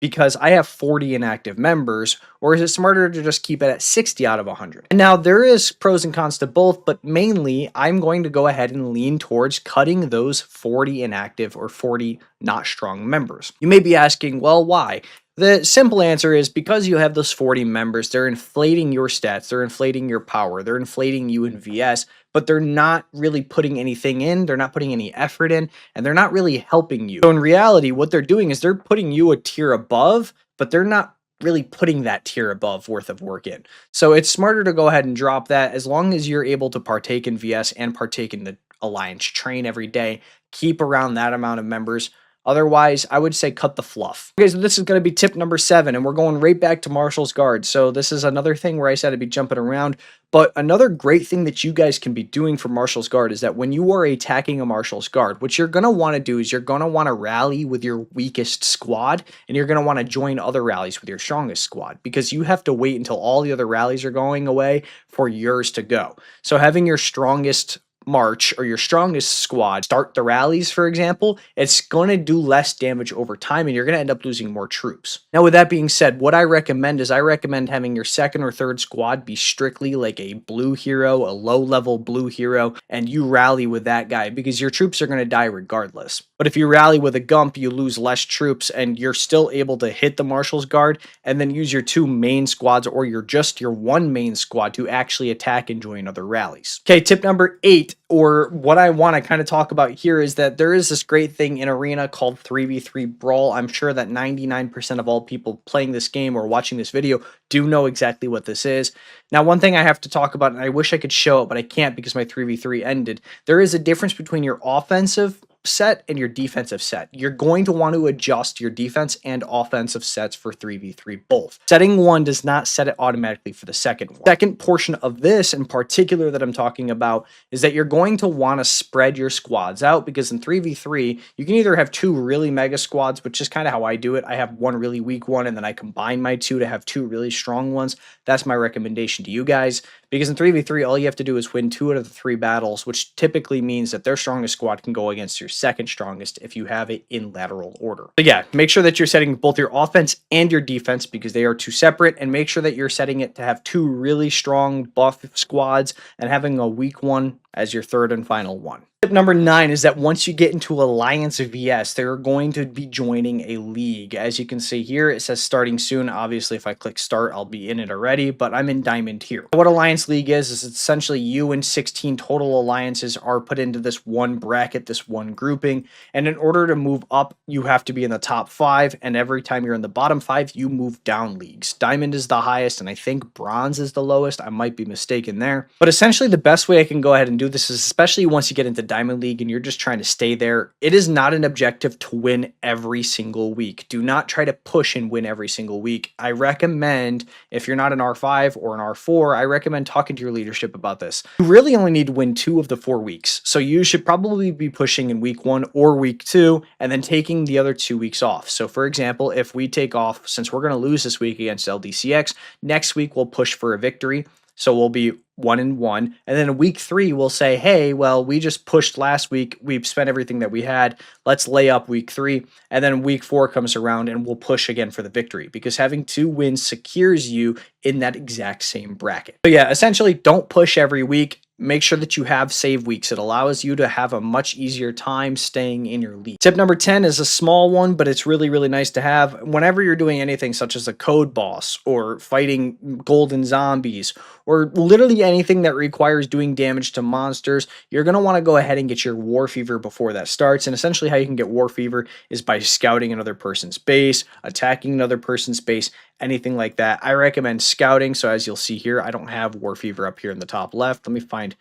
because I have 40 inactive members, or is it smarter to just keep it at 60 out of 100? And now there is pros and cons to both, but mainly I'm going to go ahead and lean towards cutting those 40 inactive or 40 not strong members. You may be asking, well, why? The simple answer is because you have those 40 members, they're inflating your stats, they're inflating your power, they're inflating you in VS, but they're not really putting anything in, they're not putting any effort in, and they're not really helping you. So in reality, what they're doing is they're putting you a tier above, but they're not really putting that tier above worth of work in. So it's smarter to go ahead and drop that as long as you're able to partake in VS and partake in the Alliance train every day. Keep around that amount of members. Otherwise, I would say cut the fluff. Okay, so this is going to be tip number 7, and we're going right back to Marshal's Guard. So this is another thing where I said I'd be jumping around, but another great thing that you guys can be doing for Marshal's Guard is that when you are attacking a Marshal's Guard, what you're going to want to do is you're going to want to rally with your weakest squad, and you're going to want to join other rallies with your strongest squad, because you have to wait until all the other rallies are going away for yours to go. So having your strongest march or your strongest squad start the rallies, for example, it's going to do less damage over time, and you're going to end up losing more troops. Now, with that being said, what I recommend is I recommend having your second or third squad be strictly like a blue hero, a low-level blue hero, and you rally with that guy because your troops are going to die regardless. But if you rally with a Gump, you lose less troops, and you're still able to hit the Marshal's Guard and then use your 2 main squads or your 1 main squad to actually attack and join other rallies. Okay, tip number 8, or what I want to kind of talk about here, is that there is this great thing in Arena called 3v3 Brawl. I'm sure that 99% of all people playing this game or watching this video do know exactly what this is. Now, one thing I have to talk about, and I wish I could show it, but I can't because my 3v3 ended. There is a difference between your offensive set and your defensive set. You're going to want to adjust your defense and offensive sets for 3v3 both. Setting 1 does not set it automatically for the second one. Second portion of this in particular that I'm talking about is that you're going to want to spread your squads out, because in 3v3 you can either have 2 really mega squads, which is kind of how I do it. I have 1 really weak one, and then I combine my 2 to have 2 really strong ones. That's my recommendation to you guys, because in 3v3 all you have to do is win 2 out of the 3 battles, which typically means that their strongest squad can go against your second strongest if you have it in lateral order. So yeah, make sure that you're setting both your offense and your defense, because they are 2 separate, and make sure that you're setting it to have 2 really strong buff squads and having a weak one as your third and final one. Tip number 9 is that once you get into Alliance VS, they're going to be joining a league. As you can see here, it says starting soon. Obviously, if I click start, I'll be in it already, but I'm in Diamond here. What Alliance League is essentially you and 16 total alliances are put into this one bracket, this one grouping, and in order to move up, you have to be in the top 5, and every time you're in the bottom 5, you move down leagues. Diamond is the highest, and I think Bronze is the lowest. I might be mistaken there. But essentially, the best way I can go ahead and do this is, especially once you get into Diamond League and you're just trying to stay there, it is not an objective to win every single week. Do not try to push and win every single week. I recommend, if you're not an R5 or an R4, I recommend talking to your leadership about this. You really only need to win 2 of the 4 weeks. So you should probably be pushing in week 1 or week 2 and then taking the other 2 weeks off. So for example, if we take off, since we're going to lose this week against LDCX, next week we'll push for a victory. So we'll be 1-1, and then in week 3 we'll say, hey, well, we just pushed last week, we've spent everything that we had, let's lay up week 3, and then week 4 comes around and we'll push again for the victory, because having 2 wins secures you in that exact same bracket. So yeah, essentially don't push every week. make sure that you have save weeks. It allows you to have a much easier time staying in your league. Tip number 10 is a small one, but it's really, really nice to have. Whenever you're doing anything such as a code boss or fighting golden zombies or literally anything that requires doing damage to monsters, you're going to want to go ahead and get your War Fever before that starts. And essentially how you can get War Fever is by scouting another person's base, attacking another person's base, anything like that. I recommend scouting. So as you'll see here, I don't have War Fever up here in the top left. Let me find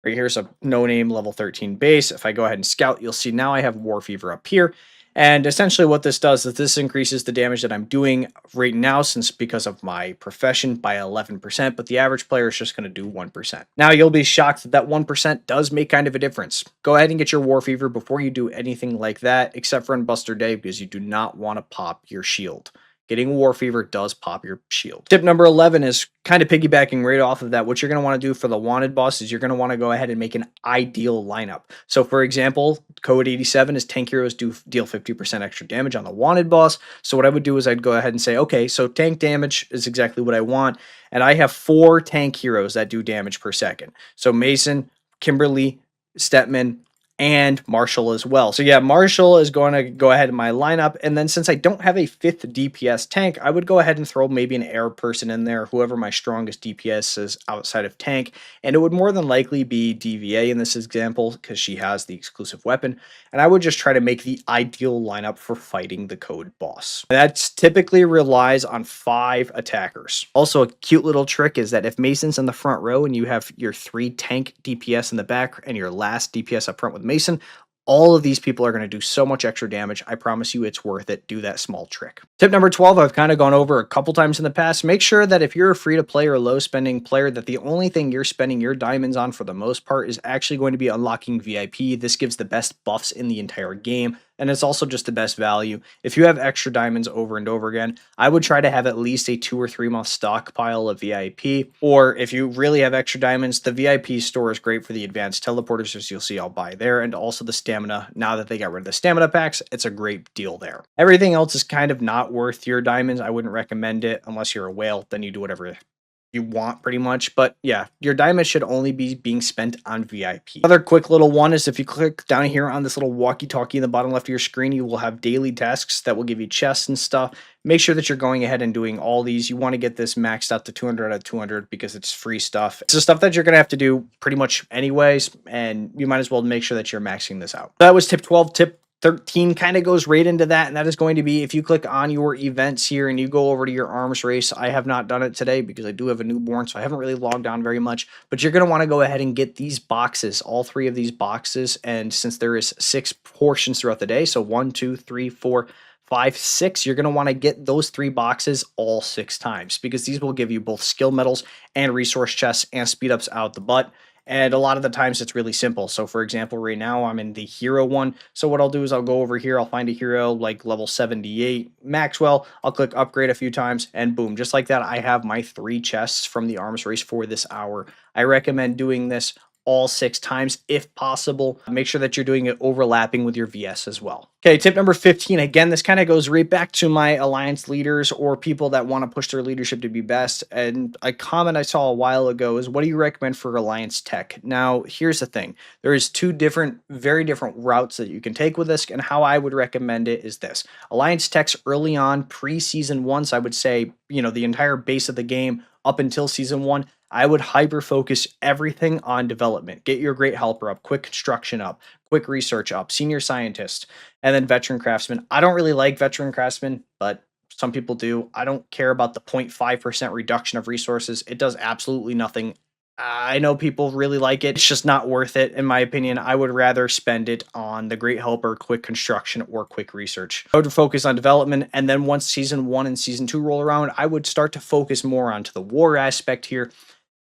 right here's a no-name level 13 base. If I go ahead and scout, you'll see now I have War Fever up here. And essentially what this does is this increases the damage that I'm doing right now, since because of my profession, by 11%, but the average player is just going to do 1%. Now you'll be shocked that that 1% does make kind of a difference. Go ahead and get your War Fever before you do anything like that, except for on Buster Day, because you do not want to pop your shield. Getting War Fever does pop your shield. Tip number 11 is kind of piggybacking right off of that. What you're going to want to do for the wanted boss is you're going to want to go ahead and make an ideal lineup. So for example, code 87 is tank heroes deal 50% extra damage on the wanted boss. So what I would do is I'd go ahead and say, okay, so tank damage is exactly what I want. And I have 4 tank heroes that do damage per second. So Mason, Kimberly, Stetman, and Marshall as well. So yeah, Marshall is going to go ahead in my lineup. And then since I don't have a 5th DPS tank, I would go ahead and throw maybe an air person in there, whoever my strongest DPS is outside of tank. And it would more than likely be DVA in this example, because she has the exclusive weapon. And I would just try to make the ideal lineup for fighting the code boss. That typically relies on 5 attackers. Also, a cute little trick is that if Mason's in the front row and you have your 3 tank DPS in the back and your last DPS up front with Mason, all of these people are going to do so much extra damage. I promise you it's worth it. Do that small trick. Tip number 12, I've kind of gone over a couple times in the past. Make sure that if you're a free-to-play or low-spending player, that the only thing you're spending your diamonds on for the most part is actually going to be unlocking VIP. This gives the best buffs in the entire game, and it's also just the best value. If you have extra diamonds over and over again, I would try to have at least a 2 or 3 month stockpile of VIP. Or if you really have extra diamonds, the VIP store is great for the advanced teleporters, as you'll see I'll buy there, and also the stamina. Now that they got rid of the stamina packs, it's a great deal there. Everything else is kind of not worth your diamonds. I wouldn't recommend it unless you're a whale. Then you do whatever you want pretty much. But yeah, your diamonds should only be being spent on VIP. Another quick little one is if you click down here on this little walkie-talkie in the bottom left of your screen, you will have daily tasks that will give you chests and stuff. Make sure that you're going ahead and doing all these. You want to get this maxed out to 200 out of 200 because it's free stuff. It's the stuff that you're going to have to do pretty much anyways, and you might as well make sure that you're maxing this out. That was tip 12. Tip 13 kind of goes right into that, and that is going to be if you click on your events here and you go over to your arms race. I have not done it today because I do have a newborn, so I haven't really logged on very much, but you're going to want to go ahead and get these boxes, all 3 of these boxes. And since there is 6 portions throughout the day, so 1, 2, 3, 4, 5, 6, you're going to want to get those 3 boxes all 6 times, because these will give you both skill medals and resource chests and speed ups out the butt. And a lot of the times it's really simple. So for example, right now I'm in the hero one. So what I'll do is I'll go over here, I'll find a hero like level 78 Maxwell. I'll click upgrade a few times and boom, just like that, I have my 3 chests from the arms race for this hour. I recommend doing this all 6 times if possible. Make sure that you're doing it overlapping with your VS as well. Okay, tip number 15. Again, this kind of goes right back to my alliance leaders or people that want to push their leadership to be best. And a comment I saw a while ago is, what do you recommend for alliance tech? Now, here's the thing. There is 2 very different routes that you can take with this, and how I would recommend it is this. Alliance techs early on, pre-season 1, so I would say, the entire base of the game up until season 1, I would hyper focus everything on development. Get your great helper up, quick construction up, quick research up, senior scientist, and then veteran craftsman. I don't really like veteran craftsman, but some people do. I don't care about the 0.5% reduction of resources. It does absolutely nothing. I know people really like it. It's just not worth it, in my opinion. I would rather spend it on the great helper, quick construction, or quick research. I would focus on development, and then once season 1 and season 2 roll around, I would start to focus more onto the war aspect here.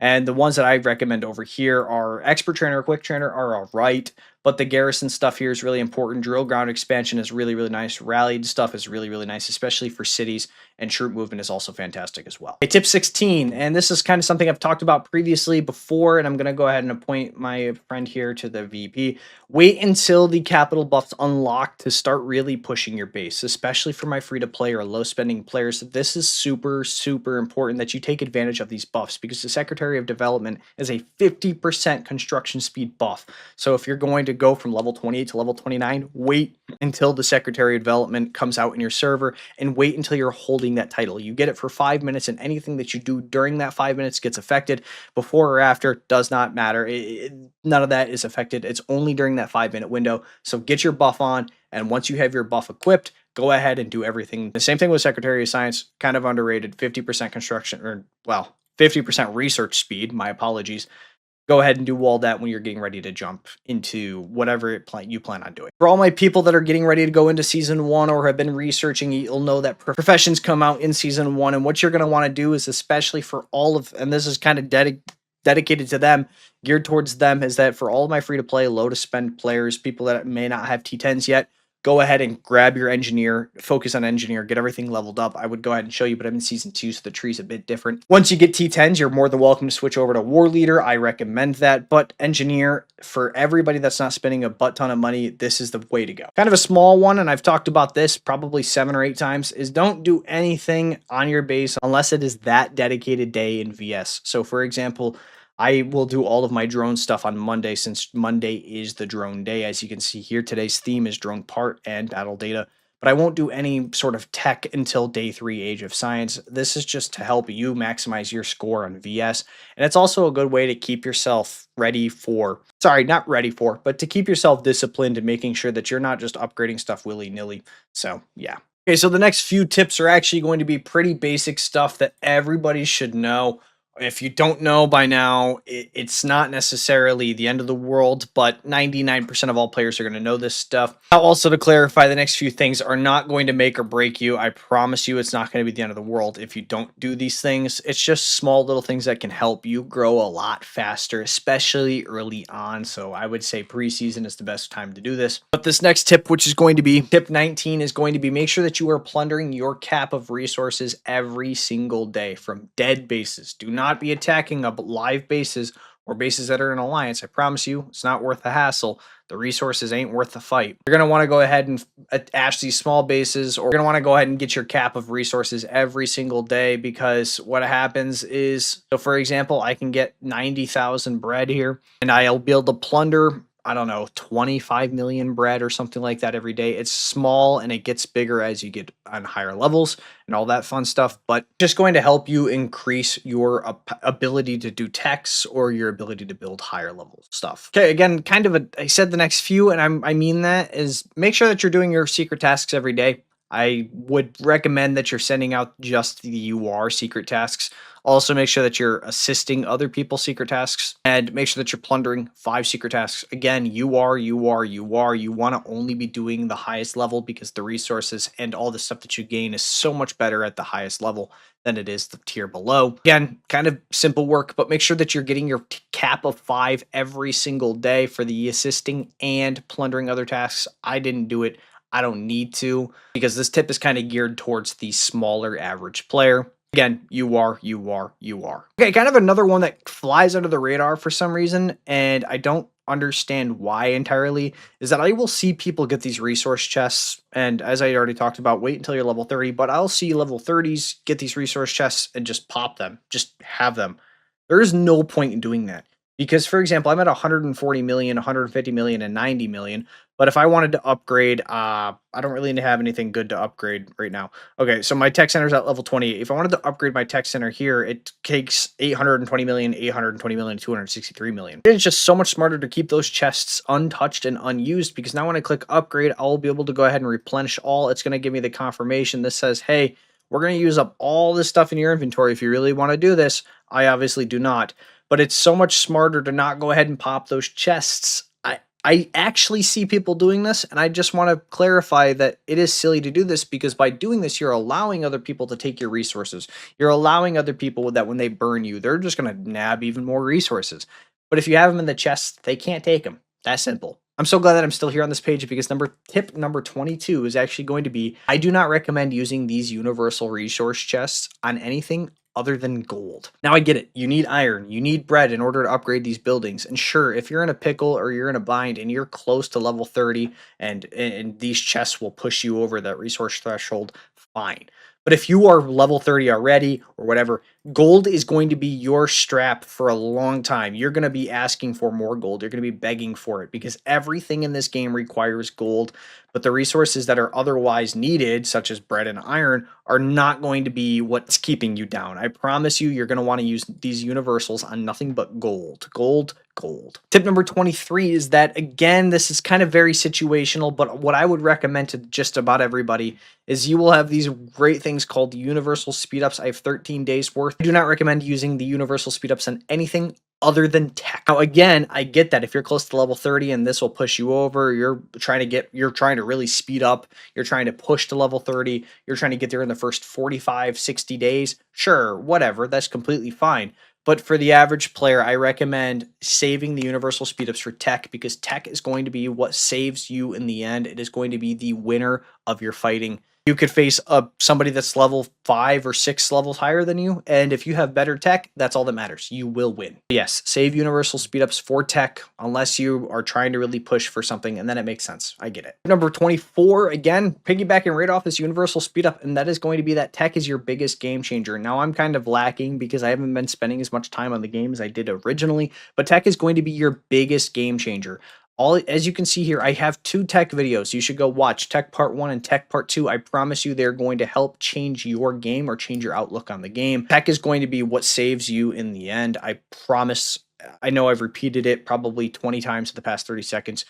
And the ones that I recommend over here are expert trainer, quick trainer are all right, but the garrison stuff here is really important. Drill ground expansion is really, really nice. Rallied stuff is really, really nice, especially for cities, and troop movement is also fantastic as well. Okay, tip 16, and this is kind of something I've talked about previously before, and I'm going to go ahead and appoint my friend here to the VP. Wait until the capital buffs unlock to start really pushing your base, especially for my free-to-play or low-spending players. This is super, super important that you take advantage of these buffs, because the Secretary of Development is a 50% construction speed buff. So if you're going to go from level 28 to level 29, wait until the Secretary of Development comes out in your server, and wait until you're holding that title. You get it for 5 minutes, and anything that you do during that 5 minutes gets affected. Before or after does not matter. None of that is affected. It's only during that 5-minute window. So get your buff on, and once you have your buff equipped, go ahead and do everything. The same thing with Secretary of Science, kind of underrated. 50% construction, or well, 50% research speed. My apologies. Go ahead and do all that when you're getting ready to jump into whatever you plan on doing. For all my people that are getting ready to go into season 1 or have been researching, you'll know that professions come out in season 1, and what you're going to want to do is, especially for all of, and this is kind of dedicated to them, geared towards them, is that for all of my free-to-play, low-to-spend players, people that may not have T10s yet, go ahead and grab your engineer, focus on engineer, get everything leveled up. I would go ahead and show you, but I'm in season 2, so the tree's a bit different. Once you get T10s, you're more than welcome to switch over to war leader. I recommend that, but engineer, for everybody that's not spending a butt ton of money, this is the way to go. Kind of a small one, and I've talked about this probably 7 or 8 times, is don't do anything on your base unless it is that dedicated day in VS. So for example, I will do all of my drone stuff on Monday, since Monday is the drone day. As you can see here, today's theme is drone part and battle data, but I won't do any sort of tech until day 3, Age of Science. This is just to help you maximize your score on VS, and it's also a good way to keep yourself ready for, sorry, not ready for, but to keep yourself disciplined and making sure that you're not just upgrading stuff willy-nilly. So yeah. Okay, so the next few tips are actually going to be pretty basic stuff that everybody should know. If you don't know by now, it's not necessarily the end of the world, but 99% of all players are going to know this stuff. Now, also to clarify, the next few things are not going to make or break you. I promise you it's not going to be the end of the world if you don't do these things. It's just small little things that can help you grow a lot faster, especially early on. So I would say preseason is the best time to do this. But this next tip, which is going to be tip 19, is going to be make sure that you are plundering your cap of resources every single day from dead bases. Do not be attacking up live bases or bases that are in alliance. I promise you, it's not worth the hassle. The resources ain't worth the fight. You're going to want to go ahead and ash these small bases, or you're going to want to go ahead and get your cap of resources every single day, because what happens is, so for example, I can get 90,000 bread here, and I'll be able to plunder, I don't know, 25 million bread or something like that every day. It's small, and it gets bigger as you get on higher levels and all that fun stuff, but just going to help you increase your ability to do techs or your ability to build higher level stuff. Okay, again, kind of I said the next few, and I mean that is make sure that you're doing your secret tasks every day. I would recommend that you're sending out just the UR secret tasks. Also, make sure that you're assisting other people's secret tasks, and make sure that you're plundering 5 secret tasks. Again, you want to only be doing the highest level, because the resources and all the stuff that you gain is so much better at the highest level than it is the tier below. Again, kind of simple work, but make sure that you're getting your cap of 5 every single day for the assisting and plundering other tasks. I didn't do it. I don't need to, because this tip is kind of geared towards the smaller average player. Again, you are. Okay, kind of another one that flies under the radar for some reason, and I don't understand why entirely, is that I will see people get these resource chests, and as I already talked about, wait until you're level 30, but I'll see level 30s get these resource chests and just pop them, just have them. There is no point in doing that. Because, for example, I'm at 140 million, 150 million, and 90 million. But if I wanted to upgrade, I don't really have anything good to upgrade right now. Okay, so my tech center is at level 28. If I wanted to upgrade my tech center here, it takes 820 million, 820 million, 263 million. It's just so much smarter to keep those chests untouched and unused, because now when I click upgrade, I'll be able to go ahead and replenish all. It's going to give me the confirmation. This says, hey, we're going to use up all this stuff in your inventory if you really want to do this. I obviously do not. But it's so much smarter to not go ahead and pop those chests. I actually see people doing this, and I just want to clarify that it is silly to do this, because by doing this, you're allowing other people to take your resources. You're allowing other people that when they burn you, they're just going to nab even more resources. But if you have them in the chests, they can't take them. That simple. I'm so glad that I'm still here on this page because tip number 22 is actually going to be, I do not recommend using these universal resource chests on anything other than gold. Now I get it. You need iron, you need bread in order to upgrade these buildings. And sure, if you're in a pickle or you're in a bind and you're close to level 30 and these chests will push you over that resource threshold, fine. But if you are level 30 already or whatever, gold is going to be your strap for a long time. You're going to be asking for more gold. You're going to be begging for it because everything in this game requires gold. But the resources that are otherwise needed, such as bread and iron, are not going to be what's keeping you down. I promise you, you're going to want to use these universals on nothing but gold. Gold, gold. Tip number 23 is that, again, this is kind of very situational, but what I would recommend to just about everybody is you will have these great things called universal speedups. I have 13 days worth. I do not recommend using the universal speedups on anything other than tech. Now, again, I get that if you're close to level 30 and this will push you over, you're trying to really speed up, you're trying to push to level 30, you're trying to get there in the first 45, 60 days. Sure, whatever, that's completely fine. But for the average player, I recommend saving the universal speedups for tech because tech is going to be what saves you in the end. It is going to be the winner of your fighting. You could face somebody that's level 5 or 6 levels higher than you, and if you have better tech, that's all that matters. You will win. Yes, save universal speedups for tech unless you are trying to really push for something, and then it makes sense. I get it. Number 24, again, piggybacking right off this universal speedup, and that is going to be that tech is your biggest game changer. Now, I'm kind of lacking because I haven't been spending as much time on the game as I did originally, but tech is going to be your biggest game changer. As you can see here, I have 2 tech videos. You should go watch Tech Part 1 and Tech Part 2. I promise you they're going to help change your game or change your outlook on the game. Tech is going to be what saves you in the end. I promise. I know I've repeated it probably 20 times in the past 30 seconds.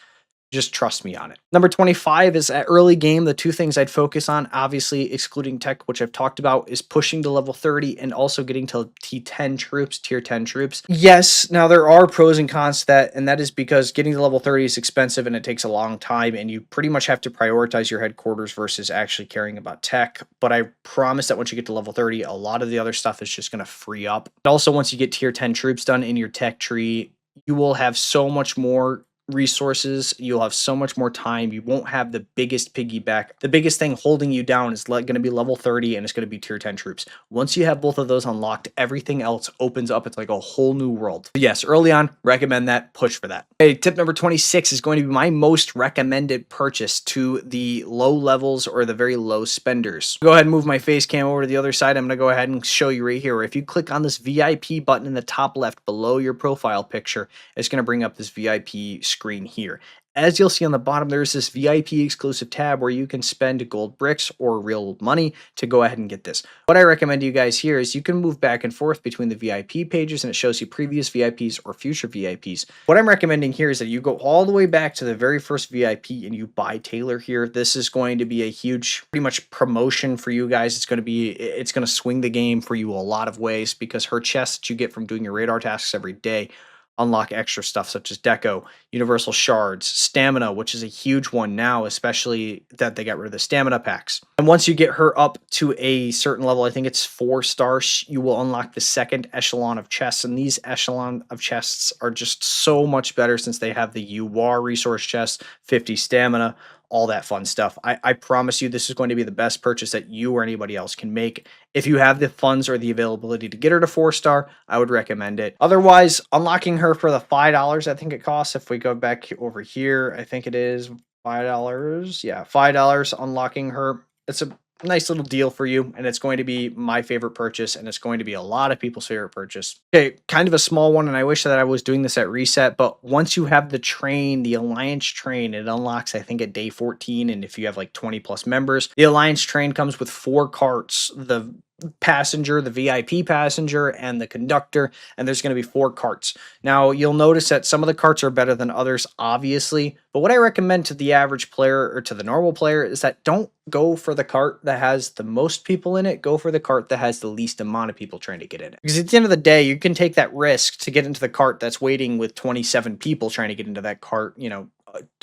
Just trust me on it. Number 25 is at early game. The 2 things I'd focus on, obviously excluding tech, which I've talked about, is pushing to level 30 and also getting to T10 troops, tier 10 troops. Yes, now there are pros and cons to that, and that is because getting to level 30 is expensive and it takes a long time, and you pretty much have to prioritize your headquarters versus actually caring about tech. But I promise that once you get to level 30, a lot of the other stuff is just going to free up. And also, once you get tier 10 troops done in your tech tree, you will have so much more resources, you'll have so much more time, you won't have the biggest piggyback. The biggest thing holding you down is going to be level 30 and it's going to be tier 10 troops. Once you have both of those unlocked, everything else opens up. It's like a whole new world. But yes, early on, recommend that, push for that. Okay, tip number 26 is going to be my most recommended purchase to the low levels or the very low spenders. Go ahead and move my face cam over to the other side. I'm going to go ahead and show you right here. If you click on this VIP button in the top left below your profile picture, it's going to bring up this VIP screen here. As you'll see on the bottom, there's this VIP exclusive tab where you can spend gold bricks or real money to go ahead and get this. What I recommend to you guys here is you can move back and forth between the VIP pages and it shows you previous VIPs or future VIPs. What I'm recommending here is that you go all the way back to the very first VIP and you buy Taylor here. This is going to be a huge, pretty much promotion for you guys. It's going to swing the game for you a lot of ways because her chests that you get from doing your radar tasks every day unlock extra stuff such as deco, universal shards, stamina, which is a huge one now, especially that they got rid of the stamina packs. And once you get her up to a certain level, I think it's 4 stars, you will unlock the second echelon of chests. And these echelon of chests are just so much better since they have the UR resource chest, 50 stamina, all that fun stuff. I promise you this is going to be the best purchase that you or anybody else can make. If you have the funds or the availability to get her to 4-star, I would recommend it. Otherwise, unlocking her for the $5 I think it costs, if we go back over here, I think it is $5. Yeah, $5 unlocking her. It's a nice little deal for you, and it's going to be my favorite purchase, and it's going to be a lot of people's favorite purchase. Okay, kind of a small one, and I wish that I was doing this at reset, but once you have the train, the Alliance train, it unlocks, I think, at day 14, and if you have like 20 plus members, the Alliance train comes with 4 carts, the passenger, the VIP passenger, and the conductor, and there's going to be 4 carts. Now, you'll notice that some of the carts are better than others, obviously, but what I recommend to the average player or to the normal player is that don't go for the cart that has the most people in it, go for the cart that has the least amount of people trying to get in it. Because at the end of the day, you can take that risk to get into the cart that's waiting with 27 people trying to get into that cart,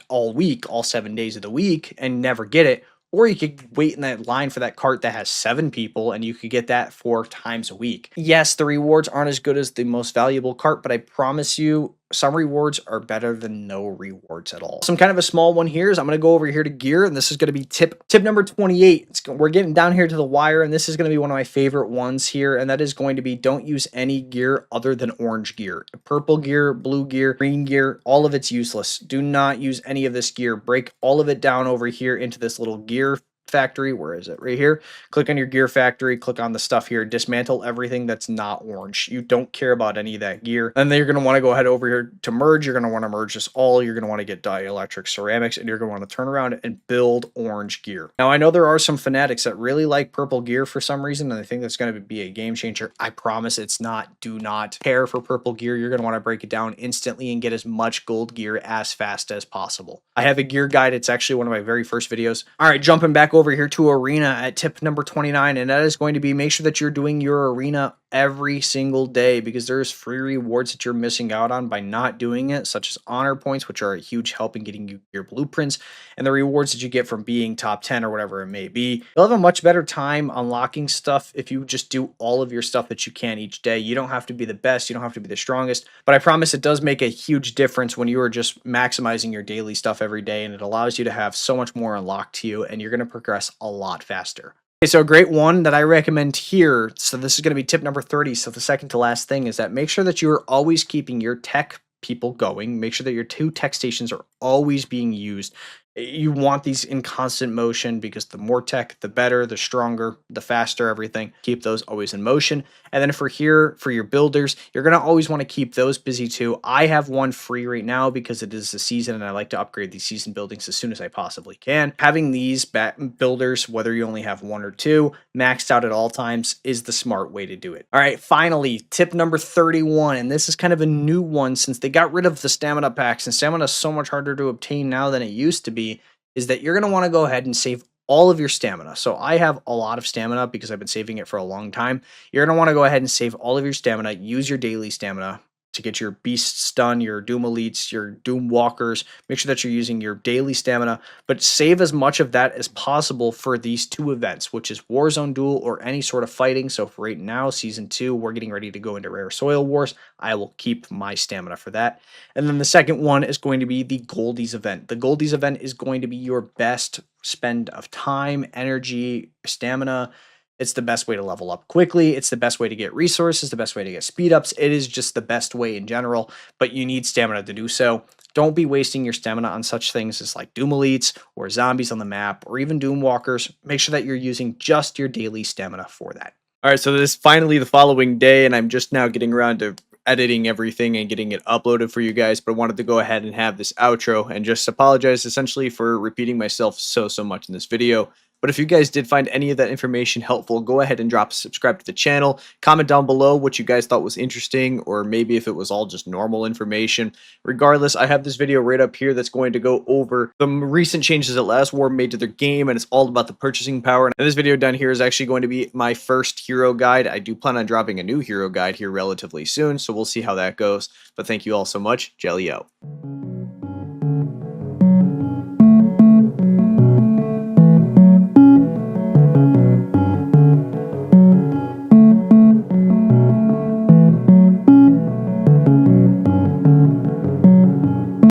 all week, all 7 days of the week, and never get it. Or you could wait in that line for that cart that has 7 people and you could get that 4 times a week. Yes, the rewards aren't as good as the most valuable cart, but I promise you, some rewards are better than no rewards at all. Some kind of a small one here is I'm going to go over here to gear, and this is going to be tip number 28. We're getting down here to the wire, and this is going to be one of my favorite ones here, and that is going to be don't use any gear other than orange gear. Purple gear, blue gear, green gear, all of it's useless. Do not use any of this gear. Break all of it down over here into this little gear factory. Where is it? Right here. Click on your gear factory, click on the stuff here, dismantle everything that's not orange. You don't care about any of that gear. And then you're going to want to go ahead over here to merge. You're going to want to merge this all. You're going to want to get dielectric ceramics, and you're going to want to turn around and build orange gear. Now, I know there are some fanatics that really like purple gear for some reason, and I think that's going to be a game changer. I promise it's not. Do not care for purple gear. You're going to want to break it down instantly and get as much gold gear as fast as possible. I have a gear guide. It's actually one of my very first videos. All right, jumping back over here to arena at tip number 29, and that is going to be make sure that you're doing your arena every single day, because there's free rewards that you're missing out on by not doing it, such as honor points, which are a huge help in getting you your blueprints, and the rewards that you get from being top 10 or whatever it may be. You'll have a much better time unlocking stuff if you just do all of your stuff that you can each day. You don't have to be the best, you don't have to be the strongest, but I promise it does make a huge difference when you are just maximizing your daily stuff every day, and it allows you to have so much more unlocked to you, and you're going to progress a lot faster. Okay, so a great one that I recommend here, so this is going to be tip number 30, so the second to last thing is that make sure that you are always keeping your tech people going. Make sure that your 2 tech stations are always being used. You want these in constant motion, because the more tech, the better, the stronger, the faster everything. Keep those always in motion. And then for here, for your builders, you're going to always want to keep those busy too. I have one free right now because it is the season, and I like to upgrade these season buildings as soon as I possibly can. Having these builders, whether you only have 1 or 2, maxed out at all times is the smart way to do it. All right, finally, tip number 31, and this is kind of a new one since they got rid of the stamina packs, and stamina is so much harder to obtain now than it used to be, is that you're going to want to go ahead and save all of your stamina. So I have a lot of stamina because I've been saving it for a long time. You're going to want to go ahead and save all of your stamina, use your daily stamina to get your beast stun, your doom elites, your doom walkers. Make sure that you're using your daily stamina, but save as much of that as possible for these 2 events, which is Warzone Duel or any sort of fighting. So for right now, season 2, we're getting ready to go into Rare Soil Wars. I will keep my stamina for that. And then the second one is going to be the Goldies event. The Goldies event is going to be your best spend of time, energy, stamina. It's the best way to level up quickly. It's the best way to get resources, the best way to get speed ups. It is just the best way in general, but you need stamina to do so. Don't be wasting your stamina on such things as like Doom Elites or zombies on the map or even Doom Walkers. Make sure that you're using just your daily stamina for that. All right, so this is finally the following day, and I'm just now getting around to editing everything and getting it uploaded for you guys, but I wanted to go ahead and have this outro and just apologize essentially for repeating myself so much in this video. But if you guys did find any of that information helpful, go ahead and drop a subscribe to the channel. Comment down below what you guys thought was interesting, or maybe if it was all just normal information. Regardless, I have this video right up here that's going to go over the recent changes that Last War made to their game, and it's all about the purchasing power. And this video down here is actually going to be my first hero guide. I do plan on dropping a new hero guide here relatively soon, so we'll see how that goes. But thank you all so much. Jelly out.